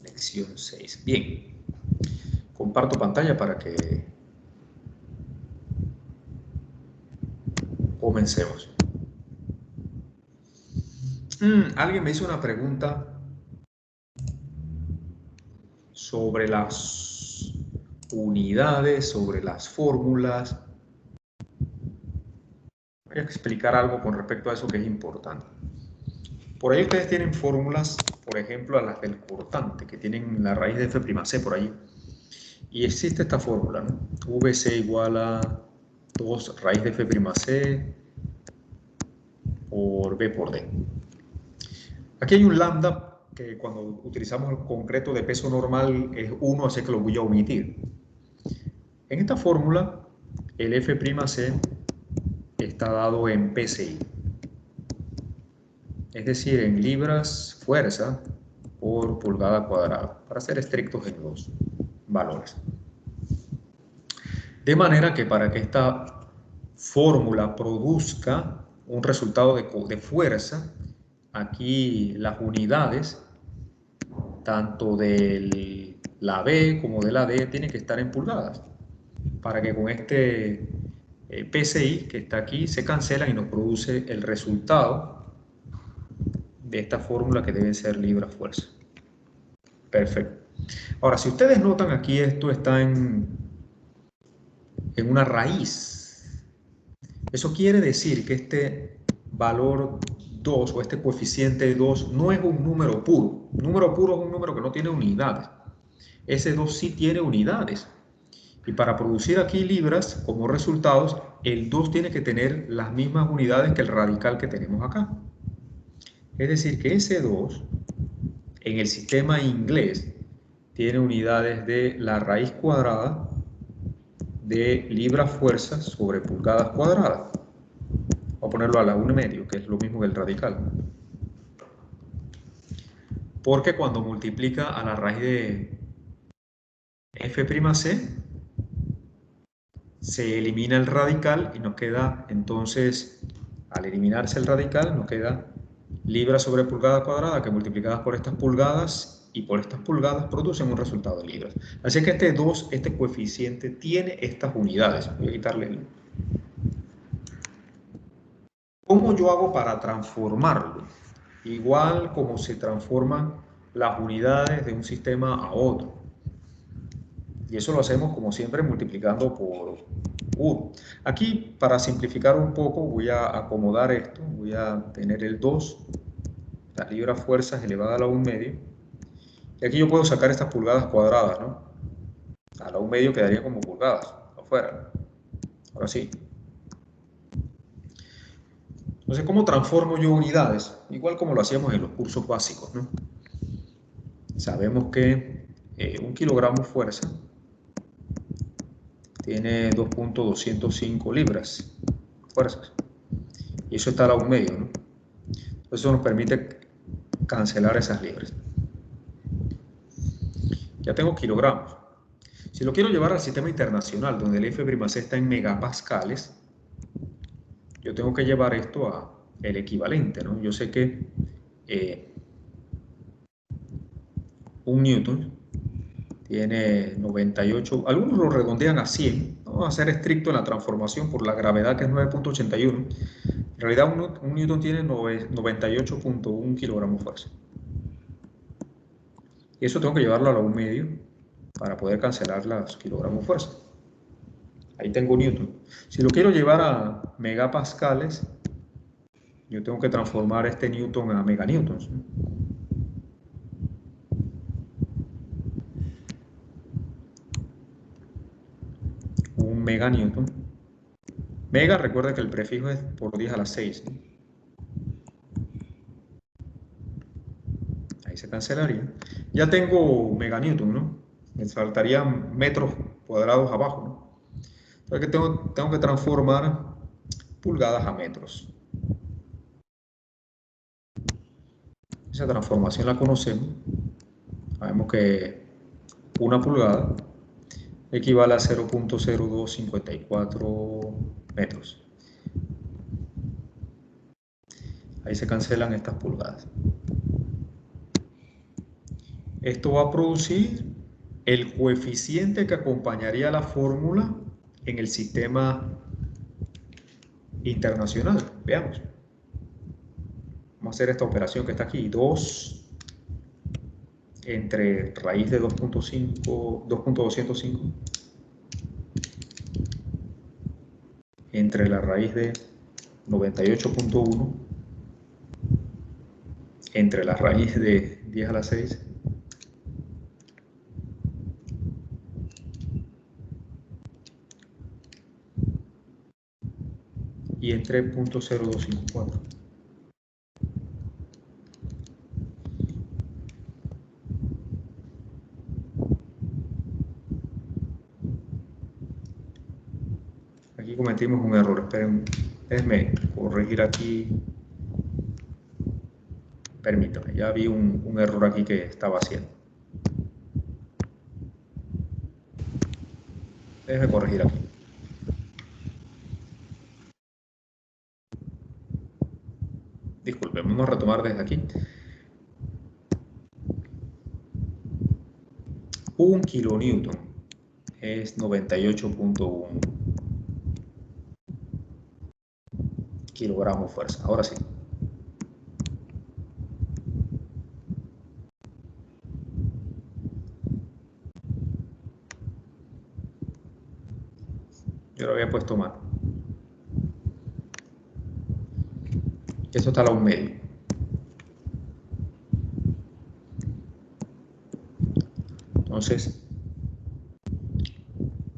[SPEAKER 1] Lección 6. Bien. Comparto pantalla para que comencemos. Alguien me hizo una pregunta sobre las unidades, sobre las fórmulas. Voy a explicar algo con respecto a eso que es importante. Por ahí ustedes tienen fórmulas, por ejemplo, a las del cortante, que tienen la raíz de F'(C) por ahí. Y existe esta fórmula, ¿no? VC igual a 2 raíz de F'(C) por B por D. Aquí hay un lambda que cuando utilizamos el concreto de peso normal es 1, así que lo voy a omitir. En esta fórmula, el F'(C) está dado en PSI, es decir, en libras fuerza por pulgada cuadrada, para ser estrictos en los valores. De manera que para que esta fórmula produzca un resultado de fuerza, aquí las unidades, tanto de la B como de la D, tienen que estar en pulgadas, para que con este PSI que está aquí se cancelan y nos produce el resultado de esta fórmula que deben ser libras-fuerza. Perfecto. Ahora, si ustedes notan aquí, esto está en una raíz. Eso quiere decir que este valor 2 o este coeficiente 2 no es un número puro. Un número puro es un número que no tiene unidades. Ese 2 sí tiene unidades. Y para producir aquí libras como resultados, el 2 tiene que tener las mismas unidades que el radical que tenemos acá. Es decir, que ese 2 en el sistema inglés tiene unidades de la raíz cuadrada de libra-fuerza sobre pulgadas cuadradas. Voy a ponerlo a la 1,5, que es lo mismo que el radical. Porque cuando multiplica a la raíz de F'C, se elimina el radical y nos queda, entonces, al eliminarse el radical, nos queda libra sobre pulgada cuadrada, que multiplicadas por estas pulgadas y por estas pulgadas producen un resultado de libras. Así que este coeficiente tiene estas unidades. Voy a quitarle el... ¿Cómo yo hago para transformarlo? Igual como se transforman las unidades de un sistema a otro. Y eso lo hacemos como siempre multiplicando por 1. Aquí, para simplificar un poco, voy a acomodar esto. Voy a tener el 2, las libras fuerzas elevada a la 1,5. Y aquí yo puedo sacar estas pulgadas cuadradas, ¿no? A la 1,5 quedaría como pulgadas afuera. Ahora sí. Entonces, ¿cómo transformo yo unidades? Igual como lo hacíamos en los cursos básicos, ¿no? Sabemos que 1 kilogramo fuerza tiene 2.205 libras fuerzas. Y eso está a la 1,5, ¿no? Eso nos permite cancelar esas libras. Ya tengo kilogramos. Si lo quiero llevar al sistema internacional, donde el F'C está en megapascales, yo tengo que llevar esto a el equivalente, ¿no? Yo sé que 1 newton tiene 98, algunos lo redondean a 100, no vamos a ser estricto en la transformación por la gravedad, que es 9.81. En realidad un newton tiene 98.1 kilogramos fuerza. Y eso tengo que llevarlo a la 1,5 para poder cancelar los kilogramos fuerza. Ahí tengo newton. Si lo quiero llevar a megapascales, yo tengo que transformar este newton a meganewtons, ¿no? Un meganewton. Mega, recuerda que el prefijo es por 10 a la 6, ¿no? Ahí se cancelaría. Ya tengo meganewton, ¿no? Me faltarían metros cuadrados abajo, ¿no? Entonces tengo que transformar pulgadas a metros. Esa transformación la conocemos. Sabemos que una pulgada equivale a 0.0254 metros. Ahí se cancelan estas pulgadas. Esto va a producir el coeficiente que acompañaría la fórmula en el sistema internacional. Veamos. Vamos a hacer esta operación que está aquí. 2 entre raíz de 2.205 entre la raíz de 98.1 entre la raíz de 10 a la 6 y entre 0.0254. Aquí cometimos un error. Esperen, déjenme corregir aquí. Permítame, ya vi un error aquí que estaba haciendo. Déjenme corregir aquí. Disculpen, vamos a retomar desde aquí. 1 kilonewton es 98.1 kilogramos fuerza. Ahora sí. Yo lo había puesto mal. Eso está a la 1,5. Entonces,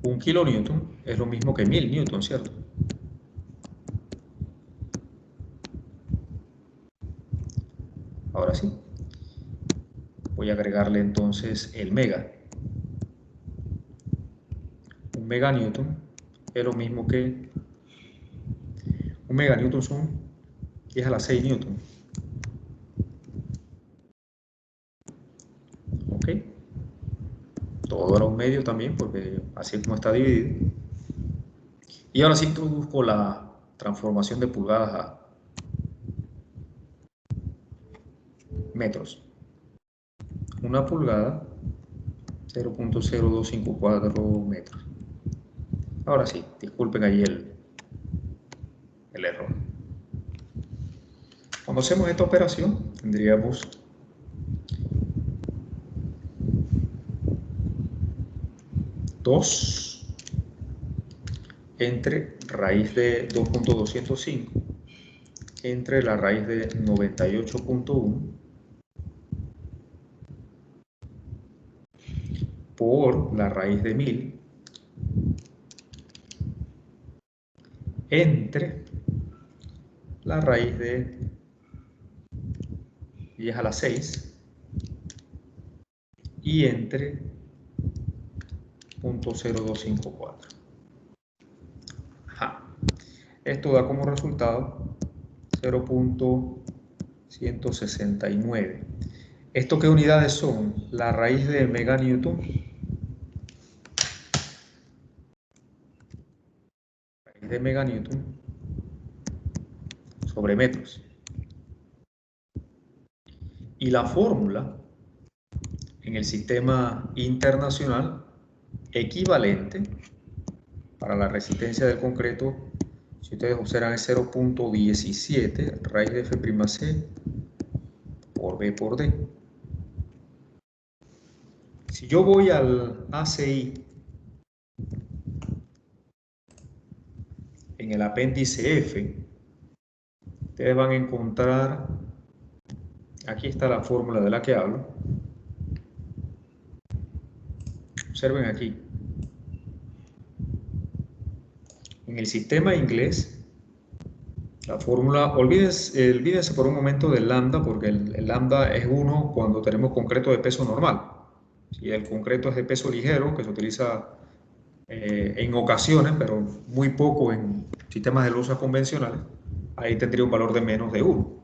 [SPEAKER 1] 1 kilonewton es lo mismo que 1000 newton, ¿cierto? Ahora sí. voy a agregarle entonces el mega. Un meganewton es lo mismo que un meganewton son 10 a la 6 newton. ¿Ok? Todo a un medio también, porque así es como está dividido. Y ahora sí introduzco la transformación de pulgadas a metros. Una pulgada, 0.0254 metros. Ahora sí, disculpen ahí el error. Cuando hacemos esta operación, tendríamos dos entre raíz de 2.205 entre la raíz de 98.1 por la raíz de 1000 entre la raíz de 10 a la 6 y entre 0.0254. Esto da como resultado 0.169. ¿Esto qué unidades son? La raíz de meganewton, sobre metros. Y la fórmula en el sistema internacional equivalente para la resistencia del concreto, si ustedes observan, es 0.17 raíz de F'C por B por D. Si yo voy al ACI en el apéndice F, ustedes van a encontrar, aquí está la fórmula de la que hablo. Observen aquí. En el sistema inglés, la fórmula, olvídense por un momento del lambda, porque el lambda es 1 cuando tenemos concreto de peso normal. Si el concreto es de peso ligero, que se utiliza en ocasiones, pero muy poco en sistemas de losa convencionales, ahí tendría un valor de menos de 1.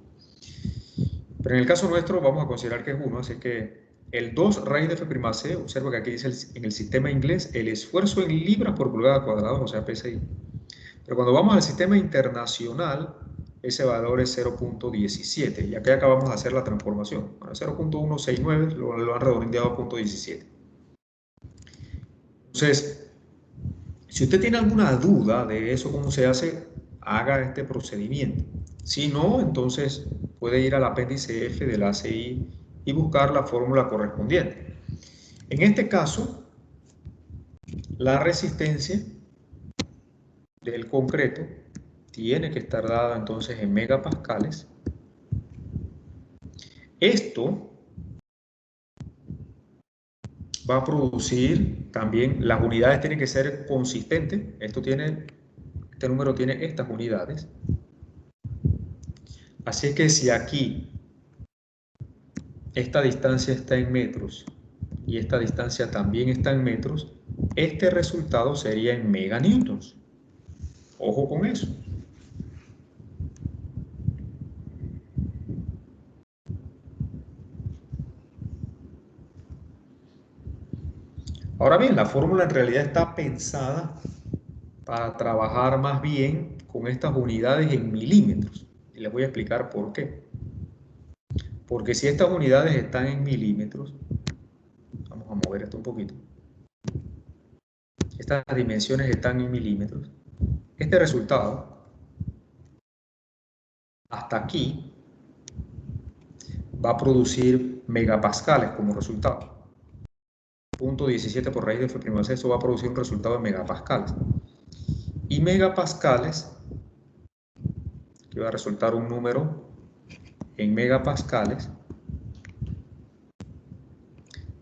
[SPEAKER 1] Pero en el caso nuestro vamos a considerar que es 1, así que el 2 raíz de F'C, observa que aquí dice en el sistema inglés el esfuerzo en libras por pulgada cuadrada, o sea, PSI. Pero cuando vamos al sistema internacional, ese valor es 0.17, y aquí acabamos de hacer la transformación. Bueno, 0.169 lo han redondeado a 0.17. Entonces, si usted tiene alguna duda de eso, cómo se hace, haga este procedimiento. Si no, entonces puede ir al apéndice F del ACI y buscar la fórmula correspondiente. En este caso, la resistencia del concreto tiene que estar dada entonces en megapascales. Esto va a producir también, las unidades tienen que ser consistentes. Este número tiene estas unidades. Así que si aquí esta distancia está en metros y esta distancia también está en metros, este resultado sería en meganewtons. Ojo con eso. Ahora bien, la fórmula en realidad está pensada para trabajar más bien con estas unidades en milímetros. Y les voy a explicar por qué. Porque si estas unidades están en milímetros, vamos a mover esto un poquito. Estas dimensiones están en milímetros. Este resultado, hasta aquí, va a producir megapascales como resultado. 0.17 por raíz de F', eso va a producir un resultado en megapascales. Y megapascales, que va a resultar un número en megapascales.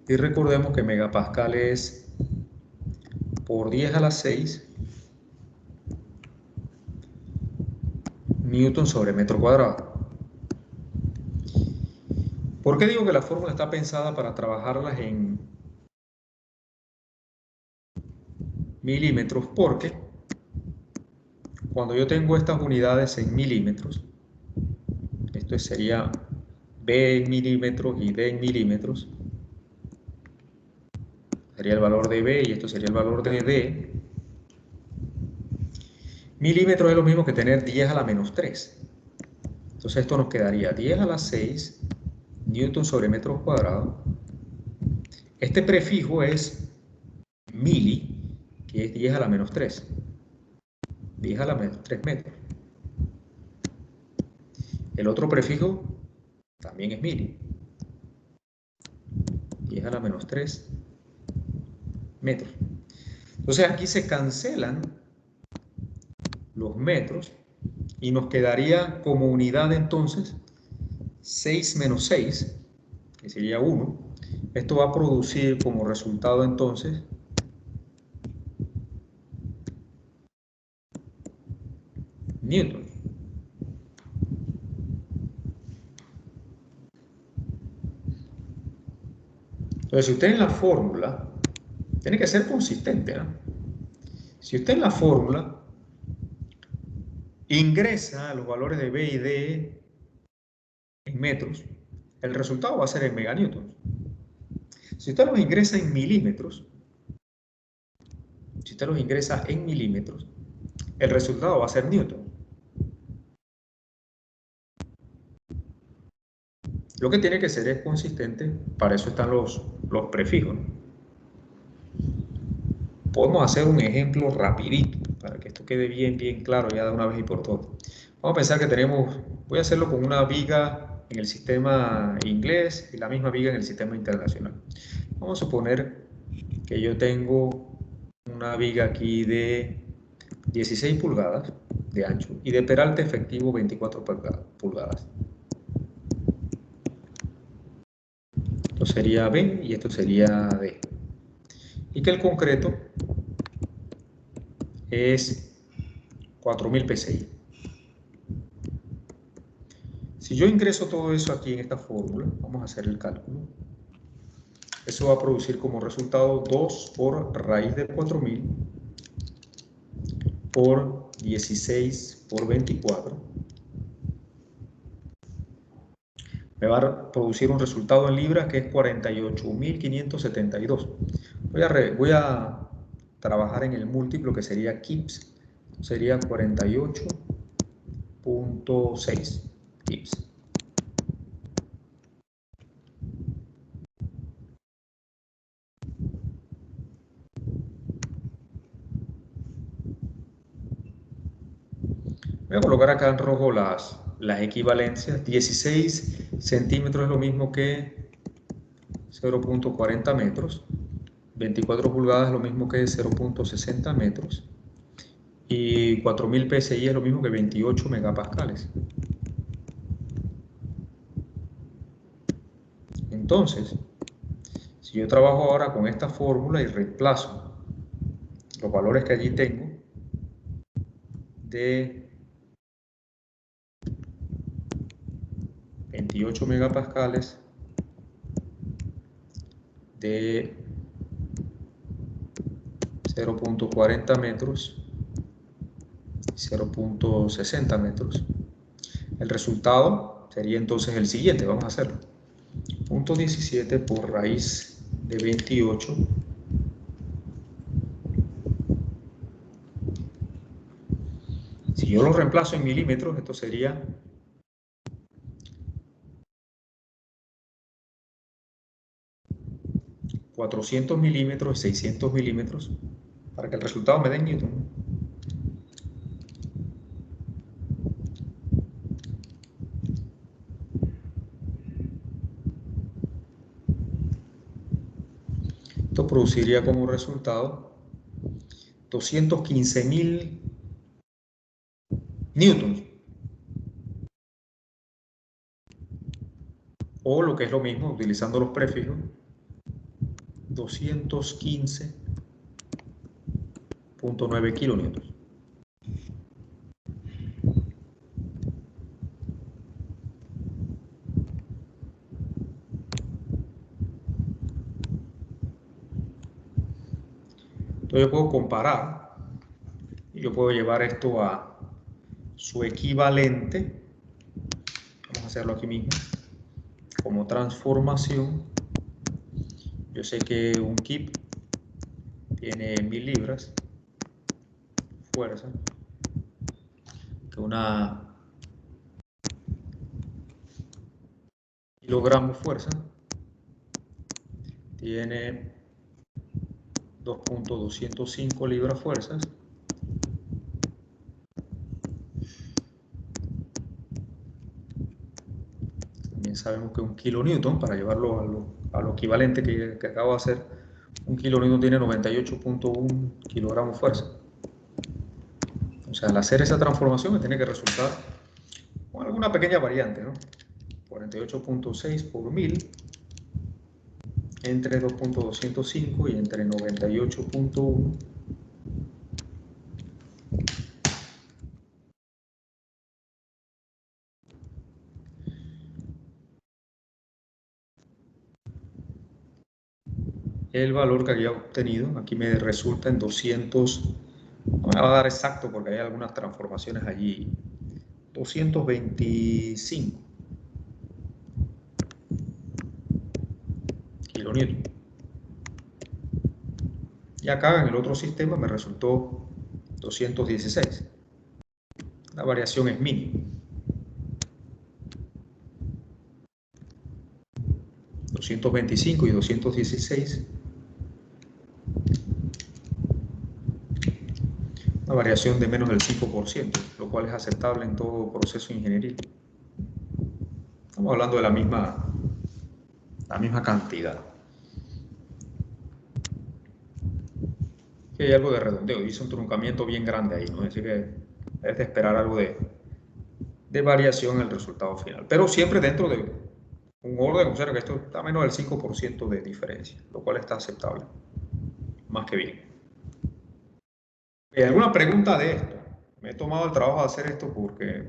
[SPEAKER 1] Y recordemos que megapascal es por 10 a la 6 newton sobre metro cuadrado. ¿Por qué digo que la fórmula está pensada para trabajarlas en milímetros? Porque cuando yo tengo estas unidades en milímetros, esto sería B en milímetros y D en milímetros, sería el valor de B y esto sería el valor de D. Milímetros es lo mismo que tener 10 a la menos 3. Entonces esto nos quedaría 10 a la 6 newton sobre metros cuadrados. Este prefijo es mili, que es 10 a la menos 3. 10 a la menos 3 metros. El otro prefijo también es mili. 10 a la menos 3 metros. Entonces aquí se cancelan los metros y nos quedaría como unidad entonces 6 menos 6, que sería 1. Esto va a producir como resultado entonces newton. Entonces, si usted en la fórmula, tiene que ser consistente, ¿no? Si usted en la fórmula ingresa los valores de B y D en metros, el resultado va a ser en meganewtons. Si usted los ingresa en milímetros, el resultado va a ser newton. Lo que tiene que ser es consistente, para eso están los prefijos, ¿no? Podemos hacer un ejemplo rapidito, para que esto quede bien claro ya de una vez y por todas. Vamos a pensar que tenemos, voy a hacerlo con una viga en el sistema inglés y la misma viga en el sistema internacional. Vamos a suponer que yo tengo una viga aquí de 16 pulgadas de ancho y de peralte efectivo 24 pulgadas. Esto sería B y esto sería D. Y que el concreto es 4000 psi. Si yo ingreso todo eso aquí en esta fórmula, vamos a hacer el cálculo. Eso va a producir como resultado 2 por raíz de 4000 por 16 por 24. Me va a producir un resultado en libras que es 48.572. Voy a trabajar en el múltiplo que sería kips. Sería 48.6 kips. Voy a colocar acá en rojo las equivalencias. 16 centímetros es lo mismo que 0.40 metros. 24 pulgadas es lo mismo que 0.60 metros. Y 4000 psi es lo mismo que 28 megapascales. Entonces, si yo trabajo ahora con esta fórmula y reemplazo los valores que allí tengo de 28 megapascales, de 0.40 metros, 0.60 metros. El resultado sería entonces el siguiente, vamos a hacerlo. 0.17 por raíz de 28 si yo lo reemplazo en milímetros, esto sería 400 milímetros y 600 milímetros para que el resultado me dé en newton. Esto produciría como resultado 215.000 newtons. O lo que es lo mismo, utilizando los prefijos, 215.9 kilonewtons. Entonces yo puedo comparar y yo puedo llevar esto a su equivalente. Vamos a hacerlo aquí mismo. Como transformación, yo sé que un kip tiene 1000 libras fuerza, que una kilogramo fuerza tiene 2.205 libras fuerzas. También sabemos que un kilonewton, para llevarlo a lo equivalente que acabo de hacer, un kilonewton tiene 98.1 kilogramos fuerza. O sea, al hacer esa transformación me tiene que resultar con alguna pequeña variante, ¿no? 48.6 por 1000 entre 2.205 y entre 98.1. El valor que había obtenido, aquí me resulta en 200, no me va a dar exacto porque hay algunas transformaciones allí, 225 kilonewton. Y acá en el otro sistema me resultó 216. La variación es mínima. 225 y 216. Una variación de menos del 5%, lo cual es aceptable en todo proceso ingenieril. Estamos hablando de la misma cantidad. Aquí hay algo de redondeo, hice un truncamiento bien grande ahí, ¿no? Es decir, que es de esperar algo de variación en el resultado final. Pero siempre dentro de un orden, o sea que esto está menos del 5% de diferencia, lo cual está aceptable. Más que bien. ¿Hay alguna pregunta de esto? Me he tomado el trabajo de hacer esto porque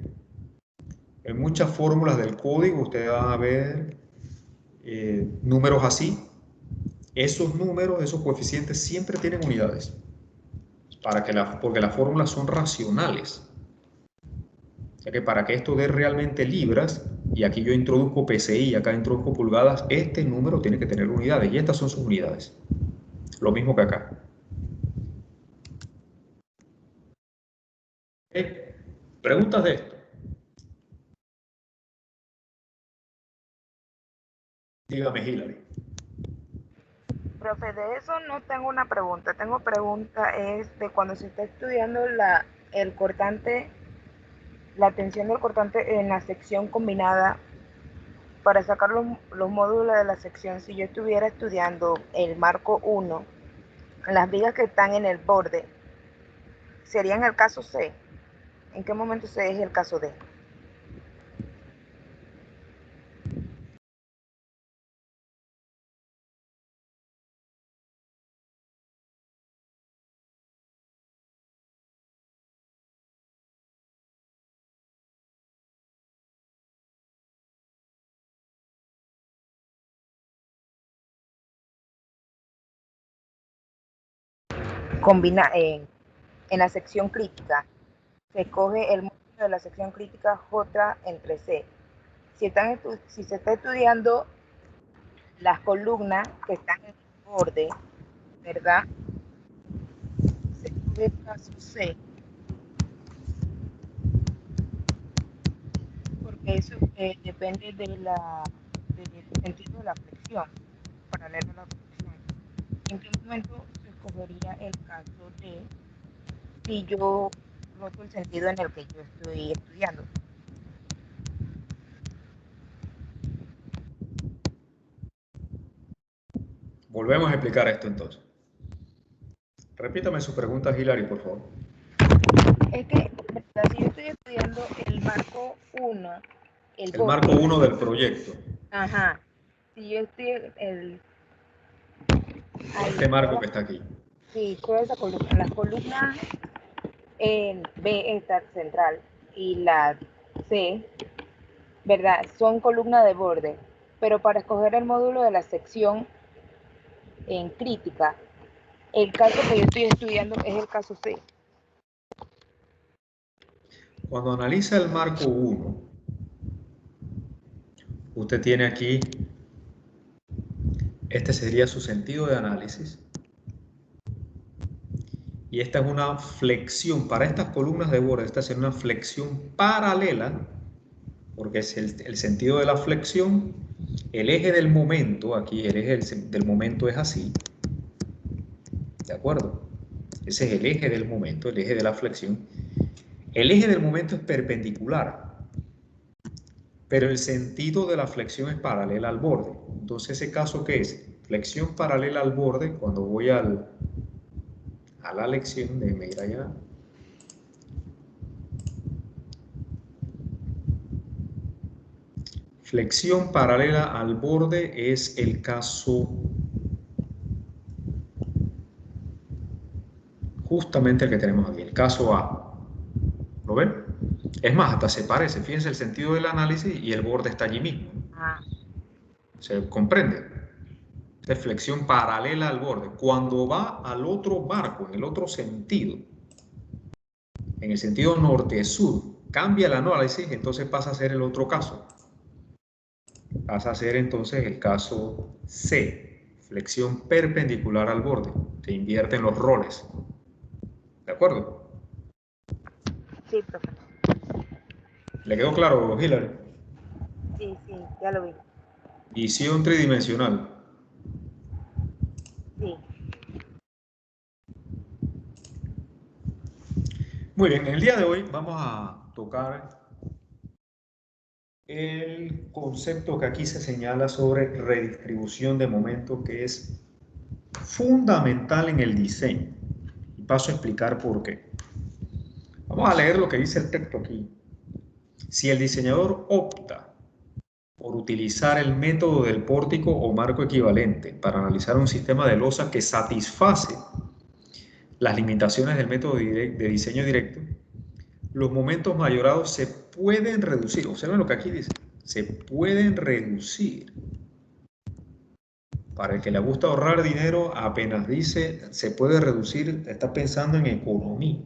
[SPEAKER 1] en muchas fórmulas del código ustedes van a ver números así. Esos números, esos coeficientes siempre tienen unidades. Porque las fórmulas son racionales. O sea que para que esto dé realmente libras, y aquí yo introduzco PSI y acá introduzco pulgadas, este número tiene que tener unidades y estas son sus unidades. Lo mismo que acá. ¿Preguntas de esto? Dígame, Hilary.
[SPEAKER 4] Profe, de eso no tengo una pregunta. Tengo pregunta es de cuando se está estudiando el cortante, la tensión del cortante en la sección combinada para sacar los módulos de la sección. Si yo estuviera estudiando el marco 1, las vigas que están en el borde, ¿serían el caso C? ¿En qué momento C es el caso D? Combina en la sección crítica. Se coge el módulo de la sección crítica J entre C. Si se está estudiando las columnas que están en el borde, ¿verdad? Se coge el caso C, porque eso depende del sentido de la flexión, paralelo a la flexión. ¿En qué momento se escogería el caso D si yo noto el sentido en el que yo estoy estudiando?
[SPEAKER 1] Volvemos a explicar esto entonces. Repítame su pregunta, Hilary, por favor.
[SPEAKER 4] Es que, ¿verdad? Si yo estoy estudiando el marco 1,
[SPEAKER 1] el marco 1 del proyecto.
[SPEAKER 4] Ajá. Si yo estoy
[SPEAKER 1] este marco que está aquí.
[SPEAKER 4] Sí, toda esa columna. Las columnas en B está central y la C, ¿verdad? Son columnas de borde. Pero para escoger el módulo de la sección en crítica, El caso que yo estoy estudiando es el caso C.
[SPEAKER 1] Cuando analiza el marco 1, usted tiene aquí, este sería su sentido de análisis. Y esta es una flexión, para estas columnas de borde, esta es una flexión paralela, porque es el sentido de la flexión, el eje del momento, aquí el eje del momento es así, ¿de acuerdo? Ese es el eje del momento, el eje de la flexión. El eje del momento es perpendicular, pero el sentido de la flexión es paralela al borde. Entonces, ¿ese caso qué es? Flexión paralela al borde, cuando voy a la lección, déjenme ir allá. Flexión paralela al borde es el caso, justamente el que tenemos aquí, el caso A. ¿Lo ven? Es más, hasta se parece. Fíjense el sentido del análisis y el borde está allí mismo. ¿Se comprende? Es flexión paralela al borde. Cuando va al otro marco, en el otro sentido, en el sentido norte-sur, cambia el análisis, entonces pasa a ser el otro caso. Pasa a ser entonces el caso C, flexión perpendicular al borde. Se invierten los roles. ¿De acuerdo?
[SPEAKER 4] Sí, profesor.
[SPEAKER 1] ¿Le quedó claro, Hillary?
[SPEAKER 4] Sí, ya lo vi.
[SPEAKER 1] Visión tridimensional.
[SPEAKER 4] Sí.
[SPEAKER 1] Muy bien, en el día de hoy vamos a tocar el concepto que aquí se señala sobre redistribución de momento, que es fundamental en el diseño. Y paso a explicar por qué. Vamos a leer lo que dice el texto aquí. Si el diseñador opta por utilizar el método del pórtico o marco equivalente para analizar un sistema de losa que satisface las limitaciones del método de diseño directo, los momentos mayorados se pueden reducir. Observen lo que aquí dice. Se pueden reducir. Para el que le gusta ahorrar dinero, apenas dice se puede reducir, está pensando en economía.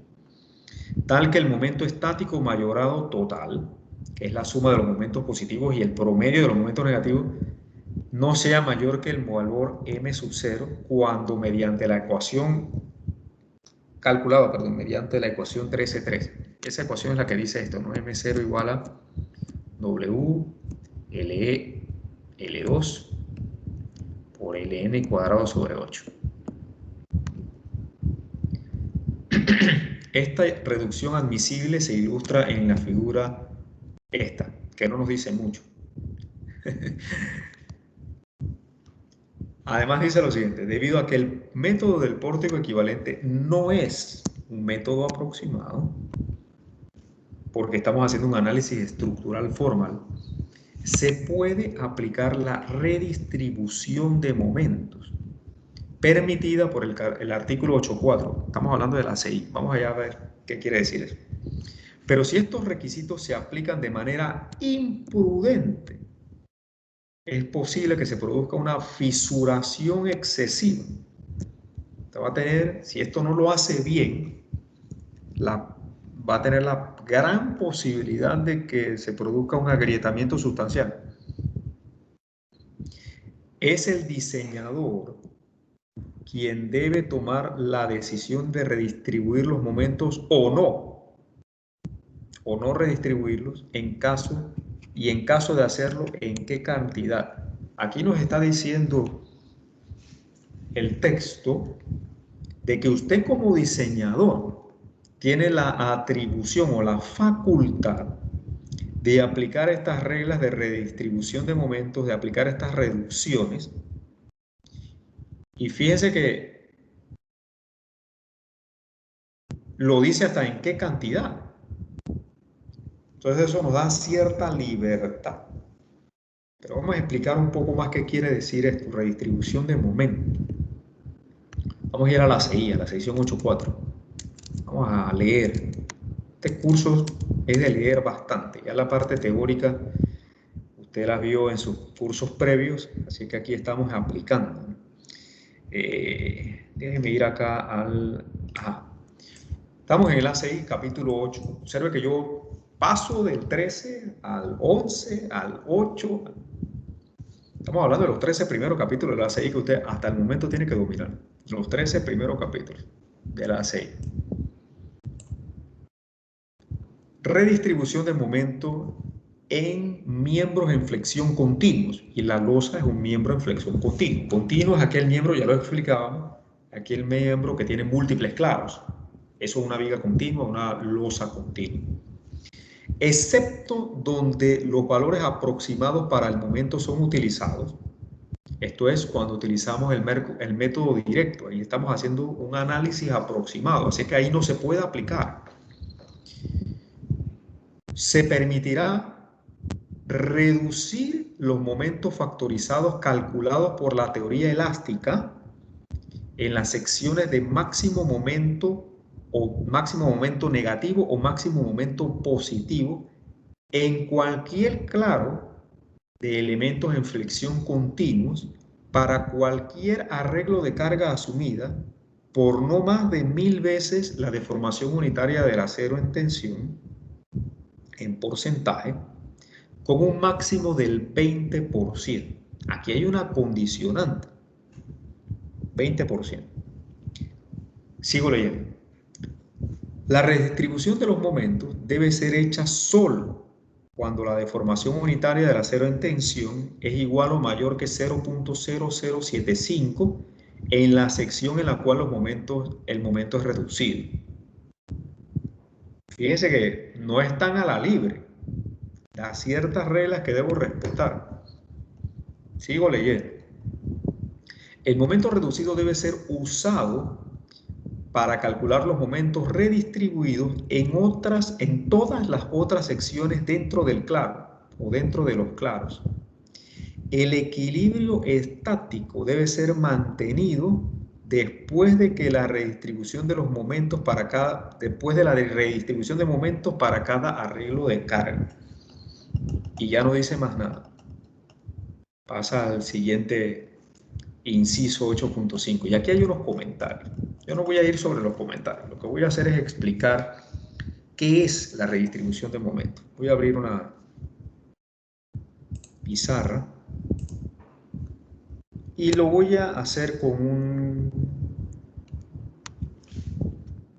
[SPEAKER 1] Tal que el momento estático mayorado total, que es la suma de los momentos positivos y el promedio de los momentos negativos, no sea mayor que el valor m sub 0 cuando mediante la ecuación calculada, mediante la ecuación 13.3. Esa ecuación es la que dice esto, ¿no? M0 igual a W LE L2 por Ln cuadrado sobre 8. Esta reducción admisible se ilustra en la figura esta, que no nos dice mucho. Además dice lo siguiente, debido a que el método del pórtico equivalente no es un método aproximado, porque estamos haciendo un análisis estructural formal, se puede aplicar la redistribución de momentos permitida por el artículo 8.4. Estamos hablando de la CI. Vamos allá a ver qué quiere decir eso. Pero si estos requisitos se aplican de manera imprudente, es posible que se produzca una fisuración excesiva. Usted va a tener, si esto no lo hace bien, va a tener la gran posibilidad de que se produzca un agrietamiento sustancial. Es el diseñador quien debe tomar la decisión de redistribuir los momentos o no redistribuirlos en caso de hacerlo, en qué cantidad. Aquí nos está diciendo el texto de que usted como diseñador tiene la atribución o la facultad de aplicar estas reglas de redistribución de momentos, de aplicar estas reducciones. Y fíjense que lo dice hasta en qué cantidad. Entonces eso nos da cierta libertad. Pero vamos a explicar un poco más qué quiere decir esto, redistribución de momentos. Vamos a ir a la CI, a la sección 8.4. Vamos a leer. Este curso es de leer bastante. Ya la parte teórica usted la vio en sus cursos previos, así que aquí estamos aplicando. Déjenme ir acá al... Ajá. Estamos en el ACI, capítulo 8. Observe que yo paso del 13 al 11, al 8. Estamos hablando de los 13 primeros capítulos del ACI que usted hasta el momento tiene que dominar. Los 13 primeros capítulos del ACI. Redistribución de momento en miembros en flexión continuos. Y la losa es un miembro en flexión continuo. Continuo es aquel miembro, ya lo explicábamos, aquel miembro que tiene múltiples clavos. Eso es una viga continua, una losa continua. Excepto donde los valores aproximados para el momento son utilizados. Esto es cuando utilizamos el método directo. Ahí estamos haciendo un análisis aproximado, así que ahí no se puede aplicar. Se permitirá reducir los momentos factorizados calculados por la teoría elástica en las secciones de máximo momento o máximo momento negativo o máximo momento positivo en cualquier claro de elementos en flexión continuos para cualquier arreglo de carga asumida por no más de 1000 veces la deformación unitaria del acero en tensión en porcentaje, con un máximo del 20%. Aquí hay una condicionante, 20%. Sigo leyendo. La redistribución de los momentos debe ser hecha solo cuando la deformación unitaria del acero en tensión es igual o mayor que 0.0075 en la sección en la cual el momento es reducido. Fíjense que no están a la libre. Da ciertas reglas que debo respetar. Sigo leyendo. El momento reducido debe ser usado para calcular los momentos redistribuidos en todas las otras secciones dentro del claro o dentro de los claros. El equilibrio estático debe ser mantenido después de la redistribución de momentos para cada arreglo de carga. Y ya no dice más nada. Pasa al siguiente inciso 8.5. Y aquí hay unos comentarios. Yo no voy a ir sobre los comentarios. Lo que voy a hacer es explicar qué es la redistribución de momentos. Voy a abrir una pizarra y lo voy a hacer con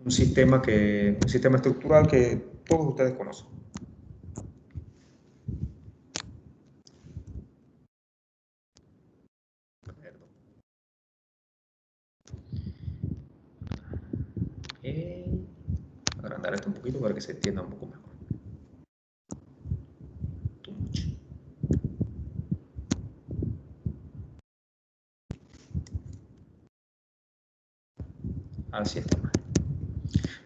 [SPEAKER 1] un sistema estructural que todos ustedes conocen. Agrandar esto un poquito para que se entienda un poco mejor. Así está.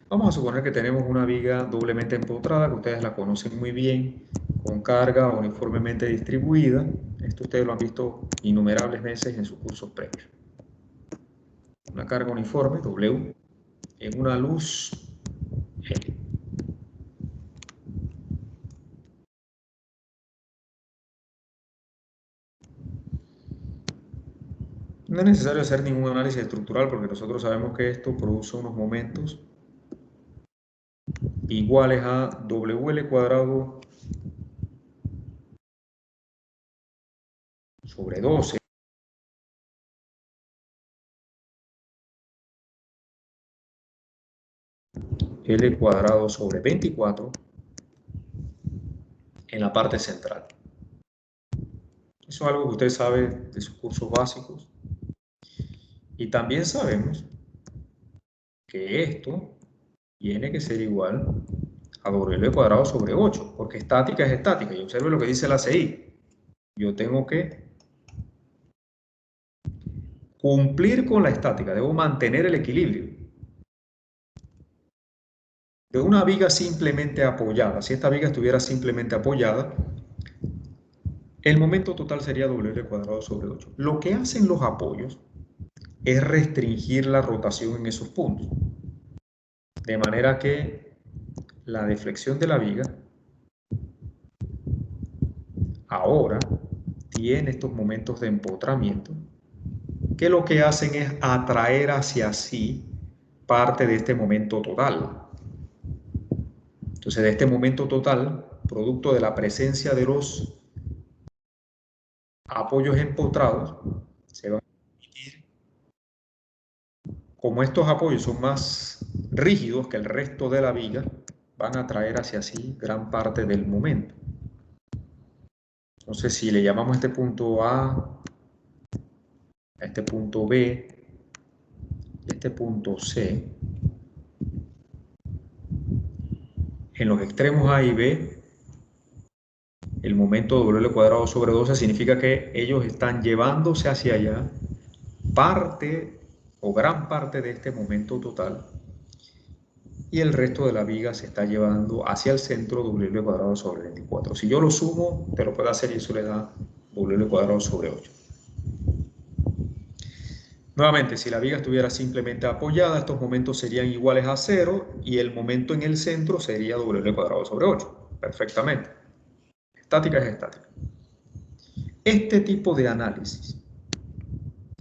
[SPEAKER 1] Vamos a suponer que tenemos una viga doblemente empotrada, que ustedes la conocen muy bien, con carga uniformemente distribuida. Esto ustedes lo han visto innumerables veces en sus cursos previos. Una carga uniforme, W, en una luz L. No es necesario hacer ningún análisis estructural porque nosotros sabemos que esto produce unos momentos iguales a WL cuadrado sobre 12 L cuadrado sobre 24 en la parte central. Eso es algo que usted sabe de sus cursos básicos. Y también sabemos que esto tiene que ser igual a W cuadrado sobre 8, porque estática es estática. Y observe lo que dice la CI. Yo tengo que cumplir con la estática, debo mantener el equilibrio. De una viga simplemente apoyada, si esta viga estuviera simplemente apoyada, el momento total sería W cuadrado sobre 8. Lo que hacen los apoyos es restringir la rotación en esos puntos. De manera que la deflexión de la viga ahora tiene estos momentos de empotramiento que lo que hacen es atraer hacia sí parte de este momento total. Entonces, de este momento total, producto de la presencia de los apoyos empotrados, se van a emitir. Como estos apoyos son más rígidos que el resto de la viga, van a traer hacia sí gran parte del momento. Entonces, si le llamamos a este punto A este punto B y este punto C, en los extremos A y B, el momento W cuadrado sobre 12 significa que ellos están llevándose hacia allá parte o gran parte de este momento total, y el resto de la viga se está llevando hacia el centro W cuadrado sobre 24. Si yo lo sumo, te lo puedo hacer y eso le da W cuadrado sobre 8. Nuevamente, si la viga estuviera simplemente apoyada, estos momentos serían iguales a 0 y el momento en el centro sería W cuadrado sobre 8. Perfectamente. Estática es estática. Este tipo de análisis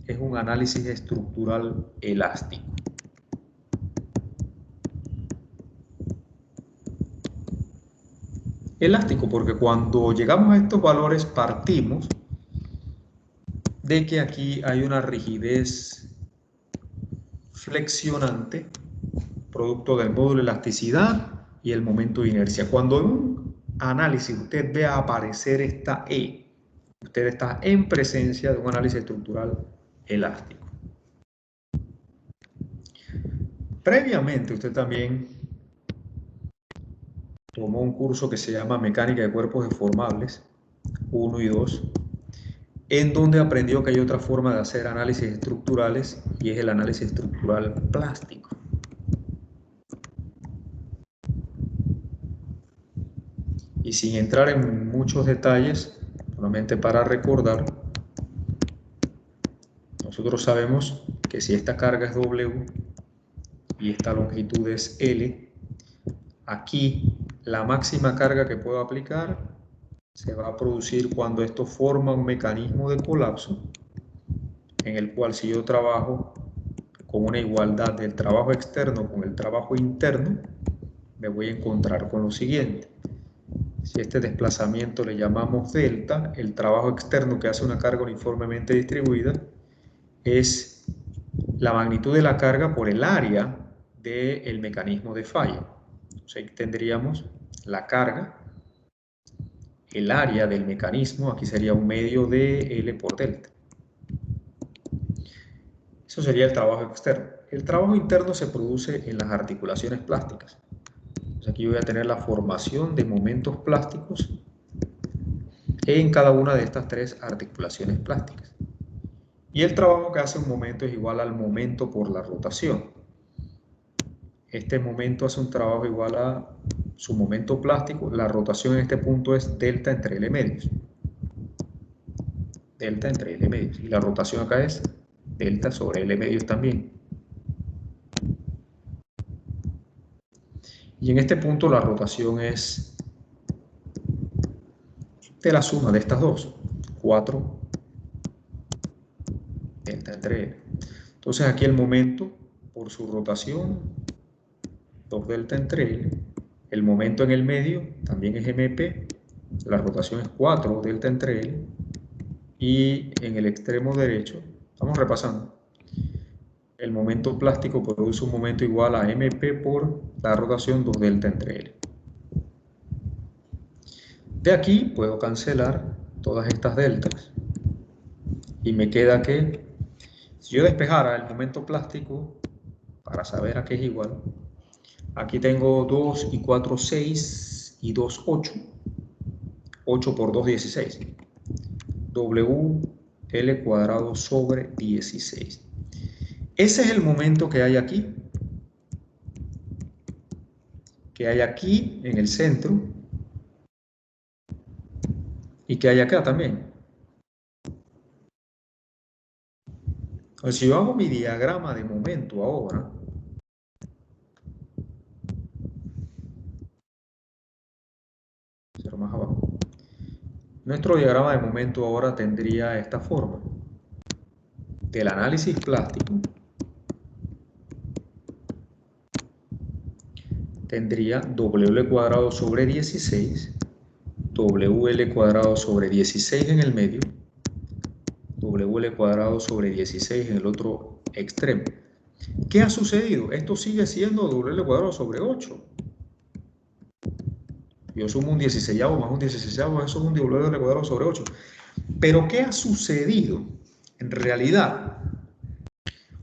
[SPEAKER 1] es un análisis estructural elástico. Elástico porque cuando llegamos a estos valores partimos de que aquí hay una rigidez flexionante producto del módulo de elasticidad y el momento de inercia. Cuando en un análisis usted vea aparecer esta E, usted está en presencia de un análisis estructural elástico. Previamente usted también tomó un curso que se llama Mecánica de Cuerpos Deformables 1 y 2, en donde aprendió que hay otra forma de hacer análisis estructurales y es el análisis estructural plástico. Y sin entrar en muchos detalles, solamente para recordar, nosotros sabemos que si esta carga es W y esta longitud es L, aquí la máxima carga que puedo aplicar se va a producir cuando esto forma un mecanismo de colapso en el cual si yo trabajo con una igualdad del trabajo externo con el trabajo interno, me voy a encontrar con lo siguiente. Si este desplazamiento le llamamos delta, el trabajo externo que hace una carga uniformemente distribuida es la magnitud de la carga por el área del mecanismo de falla. Entonces ahí tendríamos la carga, el área del mecanismo, aquí sería un medio de L por delta. Eso sería el trabajo externo. El trabajo interno se produce en las articulaciones plásticas. Entonces aquí voy a tener la formación de momentos plásticos en cada una de estas tres articulaciones plásticas. Y el trabajo que hace un momento es igual al momento por la rotación. Este momento hace un trabajo igual a su momento plástico. La rotación en este punto es delta entre L medios. Delta entre L medios. Y la rotación acá es delta sobre L medios también. Y en este punto la rotación es de la suma de estas dos. 4 delta entre L. Entonces aquí el momento por su rotación, 2 delta entre L. El momento en el medio también es MP. La rotación es 4 delta entre L. Y en el extremo derecho, estamos repasando, el momento plástico produce un momento igual a MP por la rotación 2 delta entre L. De aquí puedo cancelar todas estas deltas y me queda que si yo despejara el momento plástico para saber a qué es igual, aquí tengo 2 y 4, 6 y 2, 8. 8 por 2, 16. WL cuadrado sobre 16. Ese es el momento que hay aquí. Que hay aquí en el centro. Y que hay acá también. Entonces, si yo hago mi diagrama de momento ahora, cero más abajo, nuestro diagrama de momento ahora tendría esta forma. del análisis plástico tendría WL cuadrado sobre 16, WL cuadrado sobre 16 en el medio, WL cuadrado sobre 16 en el otro extremo. ¿Qué ha sucedido? Esto sigue siendo WL cuadrado sobre 8. Yo sumo un 16 más un 16, eso es un WL cuadrado sobre 8. Pero ¿qué ha sucedido? En realidad,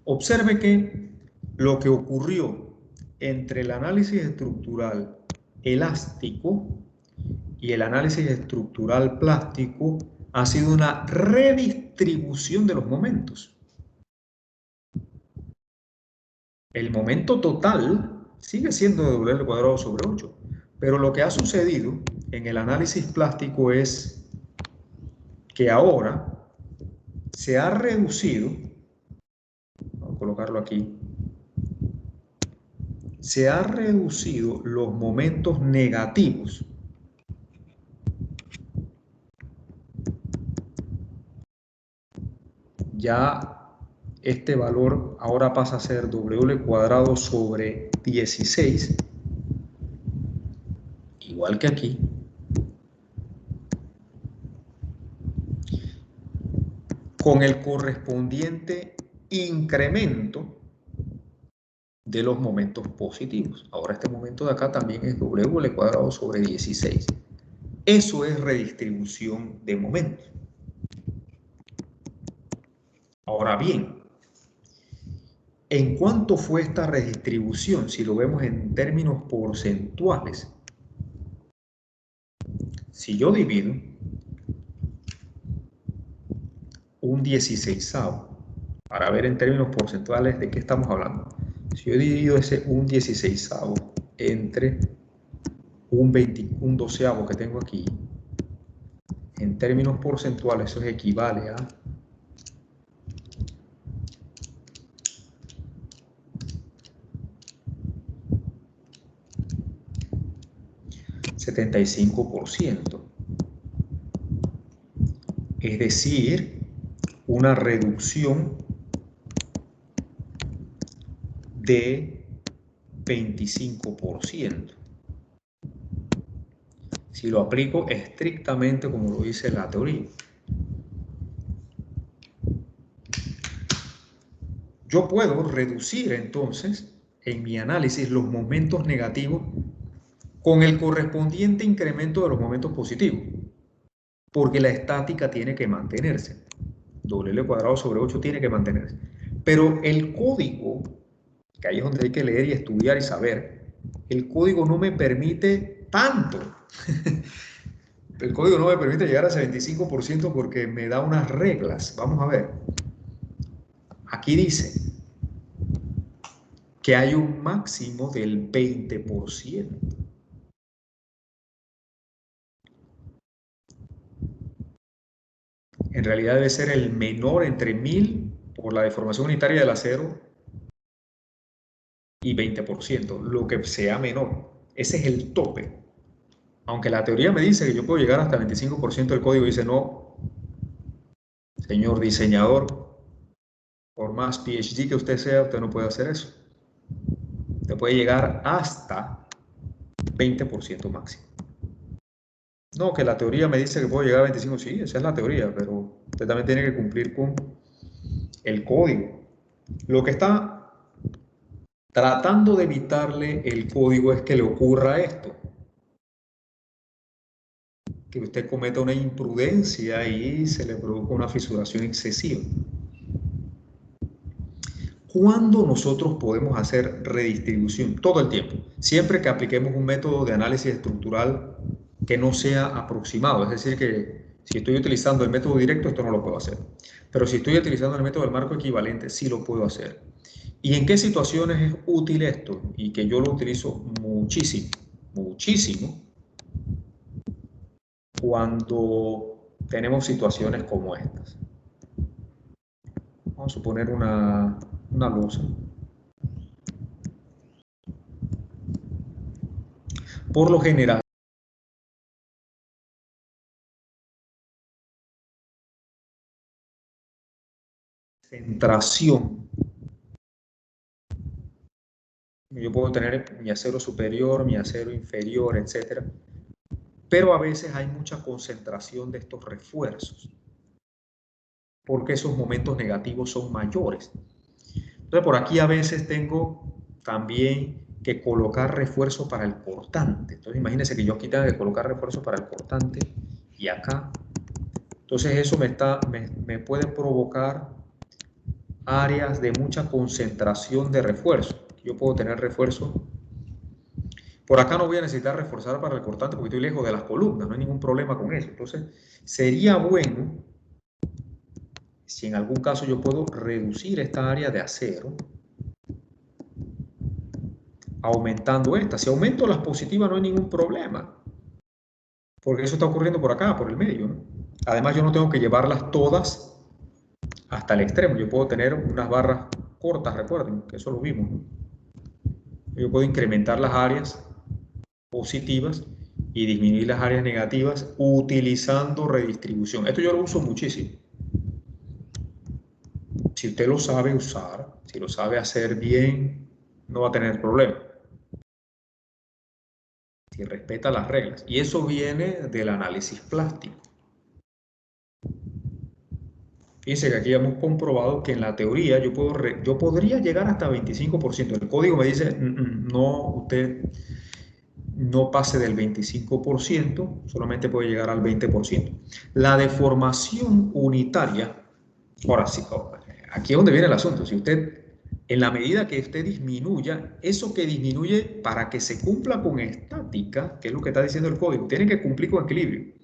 [SPEAKER 1] observe que lo que ocurrió entre el análisis estructural elástico y el análisis estructural plástico ha sido una redistribución de los momentos. El momento total sigue siendo de WL cuadrado sobre 8, pero lo que ha sucedido en el análisis plástico es que ahora se ha reducido, vamos a colocarlo aquí, se ha reducido los momentos negativos. Ya este valor ahora pasa a ser WL cuadrado sobre 16, igual que aquí, con el correspondiente incremento de los momentos positivos. Ahora este momento de acá también es WL cuadrado sobre 16. Eso es redistribución de momentos. Ahora bien, ¿en cuánto fue esta redistribución? Si lo vemos en términos porcentuales. Si yo divido un 16avo, para ver en términos porcentuales de qué estamos hablando. Si yo divido ese un 16avo entre un doceavo que tengo aquí, en términos porcentuales eso equivale a 75%. Es decir, una reducción de 25%. Si lo aplico estrictamente como lo dice la teoría. Yo puedo reducir entonces en mi análisis los momentos negativos con el correspondiente incremento de los momentos positivos, porque la estática tiene que mantenerse. WL cuadrado sobre 8 tiene que mantenerse. Pero el código, que ahí es donde hay que leer y estudiar y saber, el código no me permite tanto. El código no me permite llegar a ese 25% porque me da unas reglas. Vamos a ver. Aquí dice que hay un máximo del 20%. En realidad debe ser el menor entre 1000 por la deformación unitaria del acero y 20%, lo que sea menor. Ese es el tope. Aunque la teoría me dice que yo puedo llegar hasta el 25% del código, dice no, señor diseñador, por más PhD que usted sea, usted no puede hacer eso. Usted puede llegar hasta 20% máximo. No, que la teoría me dice que puedo llegar a 25, sí, esa es la teoría, pero usted también tiene que cumplir con el código. Lo que está tratando de evitarle el código es que le ocurra esto. Que usted cometa una imprudencia y se le produzca una fisuración excesiva. ¿Cuándo nosotros podemos hacer redistribución? Todo el tiempo. Siempre que apliquemos un método de análisis estructural que no sea aproximado. Es decir, que si estoy utilizando el método directo, esto no lo puedo hacer. Pero si estoy utilizando el método del marco equivalente, sí lo puedo hacer. ¿Y en qué situaciones es útil esto? Y que yo lo utilizo muchísimo, muchísimo, cuando tenemos situaciones como estas. Vamos a suponer una losa. Por lo general, concentración. Yo puedo tener mi acero superior, mi acero inferior, etc. Pero a veces hay mucha concentración de estos refuerzos, porque esos momentos negativos son mayores. Entonces, por aquí a veces tengo también que colocar refuerzo para el cortante. Entonces, imagínense que yo aquí tengo que colocar refuerzo para el cortante y acá. Entonces, eso me puede provocar áreas de mucha concentración de refuerzo. Yo puedo tener refuerzo. Por acá no voy a necesitar reforzar para el cortante porque estoy lejos de las columnas, no hay ningún problema con eso. Entonces, sería bueno si en algún caso yo puedo reducir esta área de acero aumentando esta. Si aumento las positivas no hay ningún problema, porque eso está ocurriendo por acá, por el medio, ¿no? Además, yo no tengo que llevarlas todas hasta el extremo. Yo puedo tener unas barras cortas, recuerden, que eso lo vimos, ¿no? Yo puedo incrementar las áreas positivas y disminuir las áreas negativas utilizando redistribución. Esto yo lo uso muchísimo. Si usted lo sabe usar, si lo sabe hacer bien, no va a tener problema. Si respeta las reglas. Y eso viene del análisis plástico. Fíjense que aquí hemos comprobado que en la teoría yo podría llegar hasta 25%. El código me dice, no, usted no pase del 25%, solamente puede llegar al 20%. La deformación unitaria, ahora sí, aquí es donde viene el asunto. Si usted, en la medida que usted disminuya, eso que disminuye para que se cumpla con estática, que es lo que está diciendo el código, tiene que cumplir con equilibrio.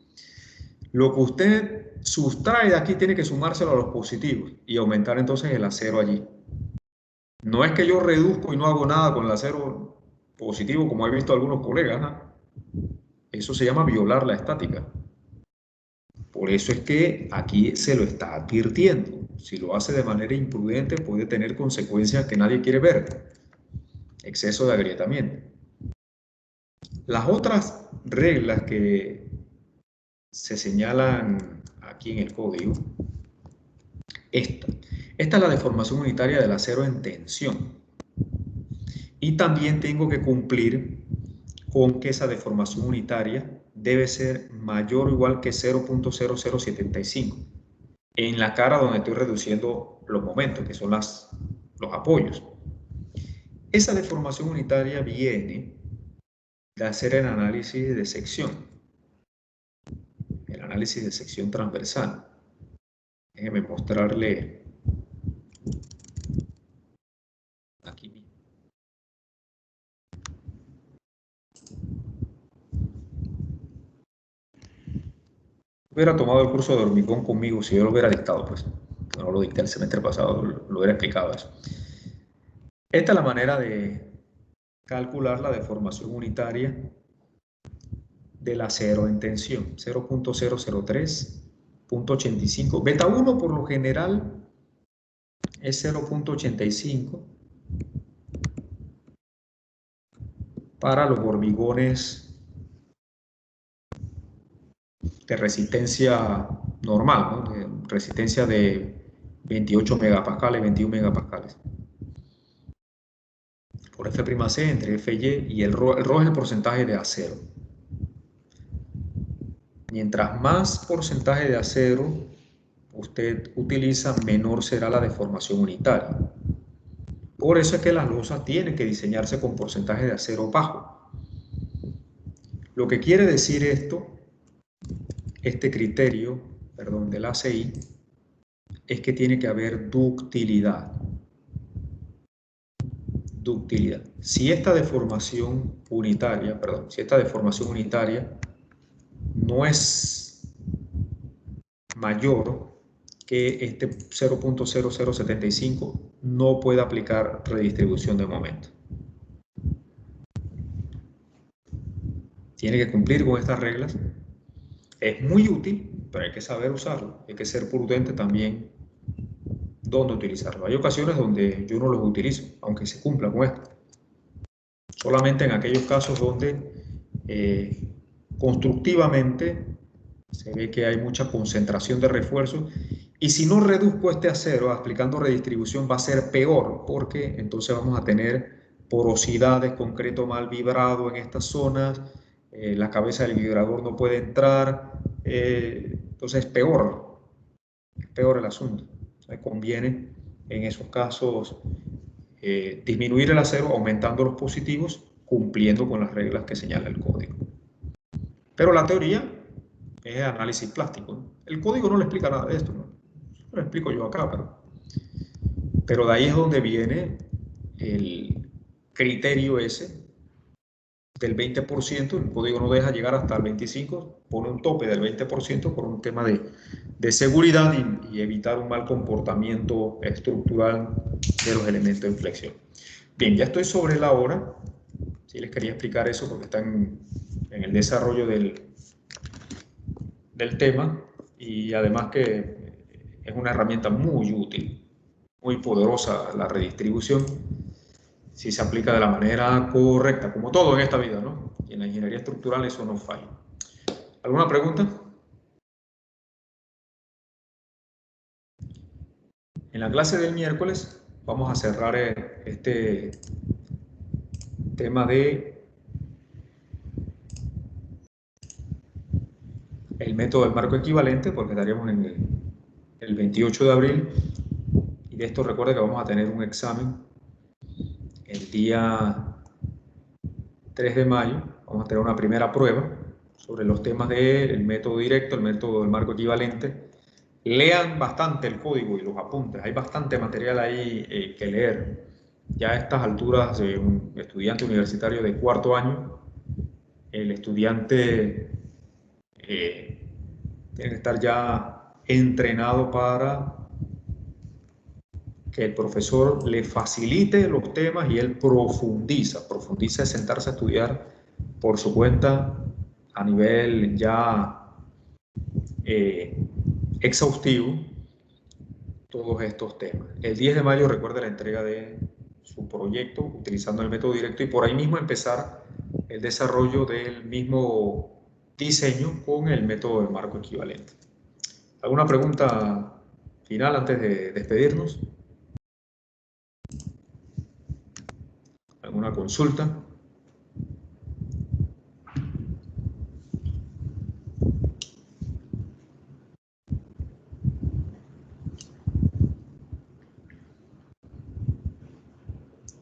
[SPEAKER 1] Lo que usted sustrae de aquí tiene que sumárselo a los positivos y aumentar entonces el acero allí. No es que yo reduzco y no hago nada con el acero positivo, como he visto algunos colegas, ¿no? Eso se llama violar la estática. Por eso es que aquí se lo está advirtiendo. Si lo hace de manera imprudente puede tener consecuencias que nadie quiere ver. Exceso de agrietamiento. Las otras reglas que se señalan aquí en el código, esta es la deformación unitaria del acero en tensión. Y también tengo que cumplir con que esa deformación unitaria debe ser mayor o igual que 0.0075 en la cara donde estoy reduciendo los momentos, que son los apoyos. Esa deformación unitaria viene de hacer el análisis de sección, el análisis de sección transversal. Déjeme mostrarle aquí mismo. Hubiera tomado el curso de hormigón conmigo si yo lo hubiera dictado, pues. No lo dicté el semestre pasado, lo hubiera explicado eso. Esta es la manera de calcular la deformación unitaria del acero en tensión, 0.003.85. Beta 1 por lo general es 0.85 para los hormigones de resistencia normal, ¿no? De resistencia de 28 megapascales, 21 megapascales. Por F'C entre Fy y el Rho es el porcentaje de acero. Mientras más porcentaje de acero usted utiliza, menor será la deformación unitaria. Por eso es que las losas tienen que diseñarse con porcentaje de acero bajo. Lo que quiere decir esto, este criterio, perdón, del ACI, es que tiene que haber ductilidad. Ductilidad. Si esta deformación unitaria, no es mayor que este 0.0075, no puede aplicar redistribución de momento. Tiene que cumplir con estas reglas. Es muy útil, pero hay que saber usarlo. Hay que ser prudente también dónde utilizarlo. Hay ocasiones donde yo no los utilizo, aunque se cumpla con esto. Solamente en aquellos casos donde constructivamente se ve que hay mucha concentración de refuerzos Y si no reduzco este a cero, aplicando redistribución, va a ser peor, porque entonces vamos a tener porosidad de concreto mal vibrado en estas zonas, la cabeza del vibrador no puede entrar, entonces es peor el asunto. Entonces conviene en esos casos disminuir el acero aumentando los positivos, cumpliendo con las reglas que señala el código. Pero la teoría es análisis plástico, ¿no? El código no le explica nada de esto, ¿no? Lo explico yo acá, pero de ahí es donde viene el criterio ese del 20%. El código no deja llegar hasta el 25%, pone un tope del 20% por un tema de seguridad y evitar un mal comportamiento estructural de los elementos de flexión. Bien, ya estoy sobre la hora. Sí les quería explicar eso porque están en el desarrollo del tema, y además que es una herramienta muy útil, muy poderosa la redistribución, si se aplica de la manera correcta, como todo en esta vida, ¿no? Y en la ingeniería estructural eso no falla. ¿Alguna pregunta? En la clase del miércoles vamos a cerrar este tema de el método del marco equivalente, porque estaríamos en el 28 de abril, y de esto recuerda que vamos a tener un examen el día 3 de mayo. Vamos a tener una primera prueba sobre los temas del método directo, el método del marco equivalente. Lean bastante el código y los apuntes, hay bastante material ahí que leer. Ya a estas alturas de un estudiante universitario de cuarto año, el estudiante tiene que estar ya entrenado para que el profesor le facilite los temas y él profundiza. Profundiza es sentarse a estudiar por su cuenta a nivel ya exhaustivo todos estos temas. El 10 de mayo recuerda la entrega de su proyecto utilizando el método directo y por ahí mismo empezar el desarrollo del mismo diseño con el método de marco equivalente. ¿Alguna pregunta final antes de despedirnos? ¿Alguna consulta?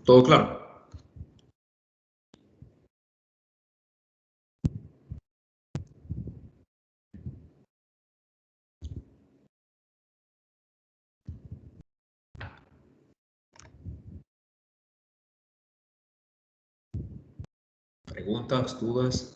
[SPEAKER 1] ¿Todo claro? ¿Preguntas, dudas?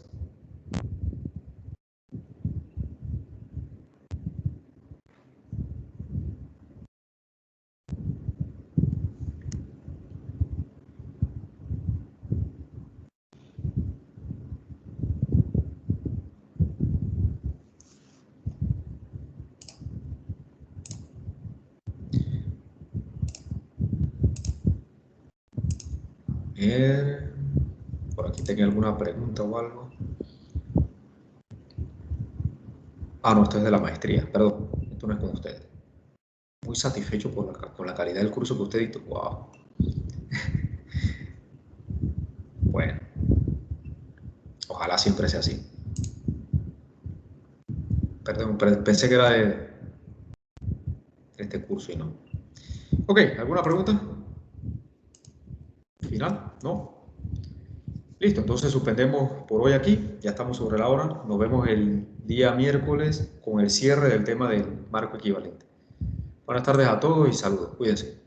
[SPEAKER 1] Por aquí tenía alguna pregunta o algo. Ah, no, esto es de la maestría, perdón, esto no es con ustedes. Muy satisfecho con la calidad del curso que usted dictó. Wow. Bueno, ojalá siempre sea así. Perdón, pensé que era de este curso y no. Ok, ¿alguna pregunta? ¿Final? ¿No? Listo, entonces suspendemos por hoy aquí, ya estamos sobre la hora, nos vemos el día miércoles con el cierre del tema del marco equivalente. Buenas tardes a todos y saludos, cuídense.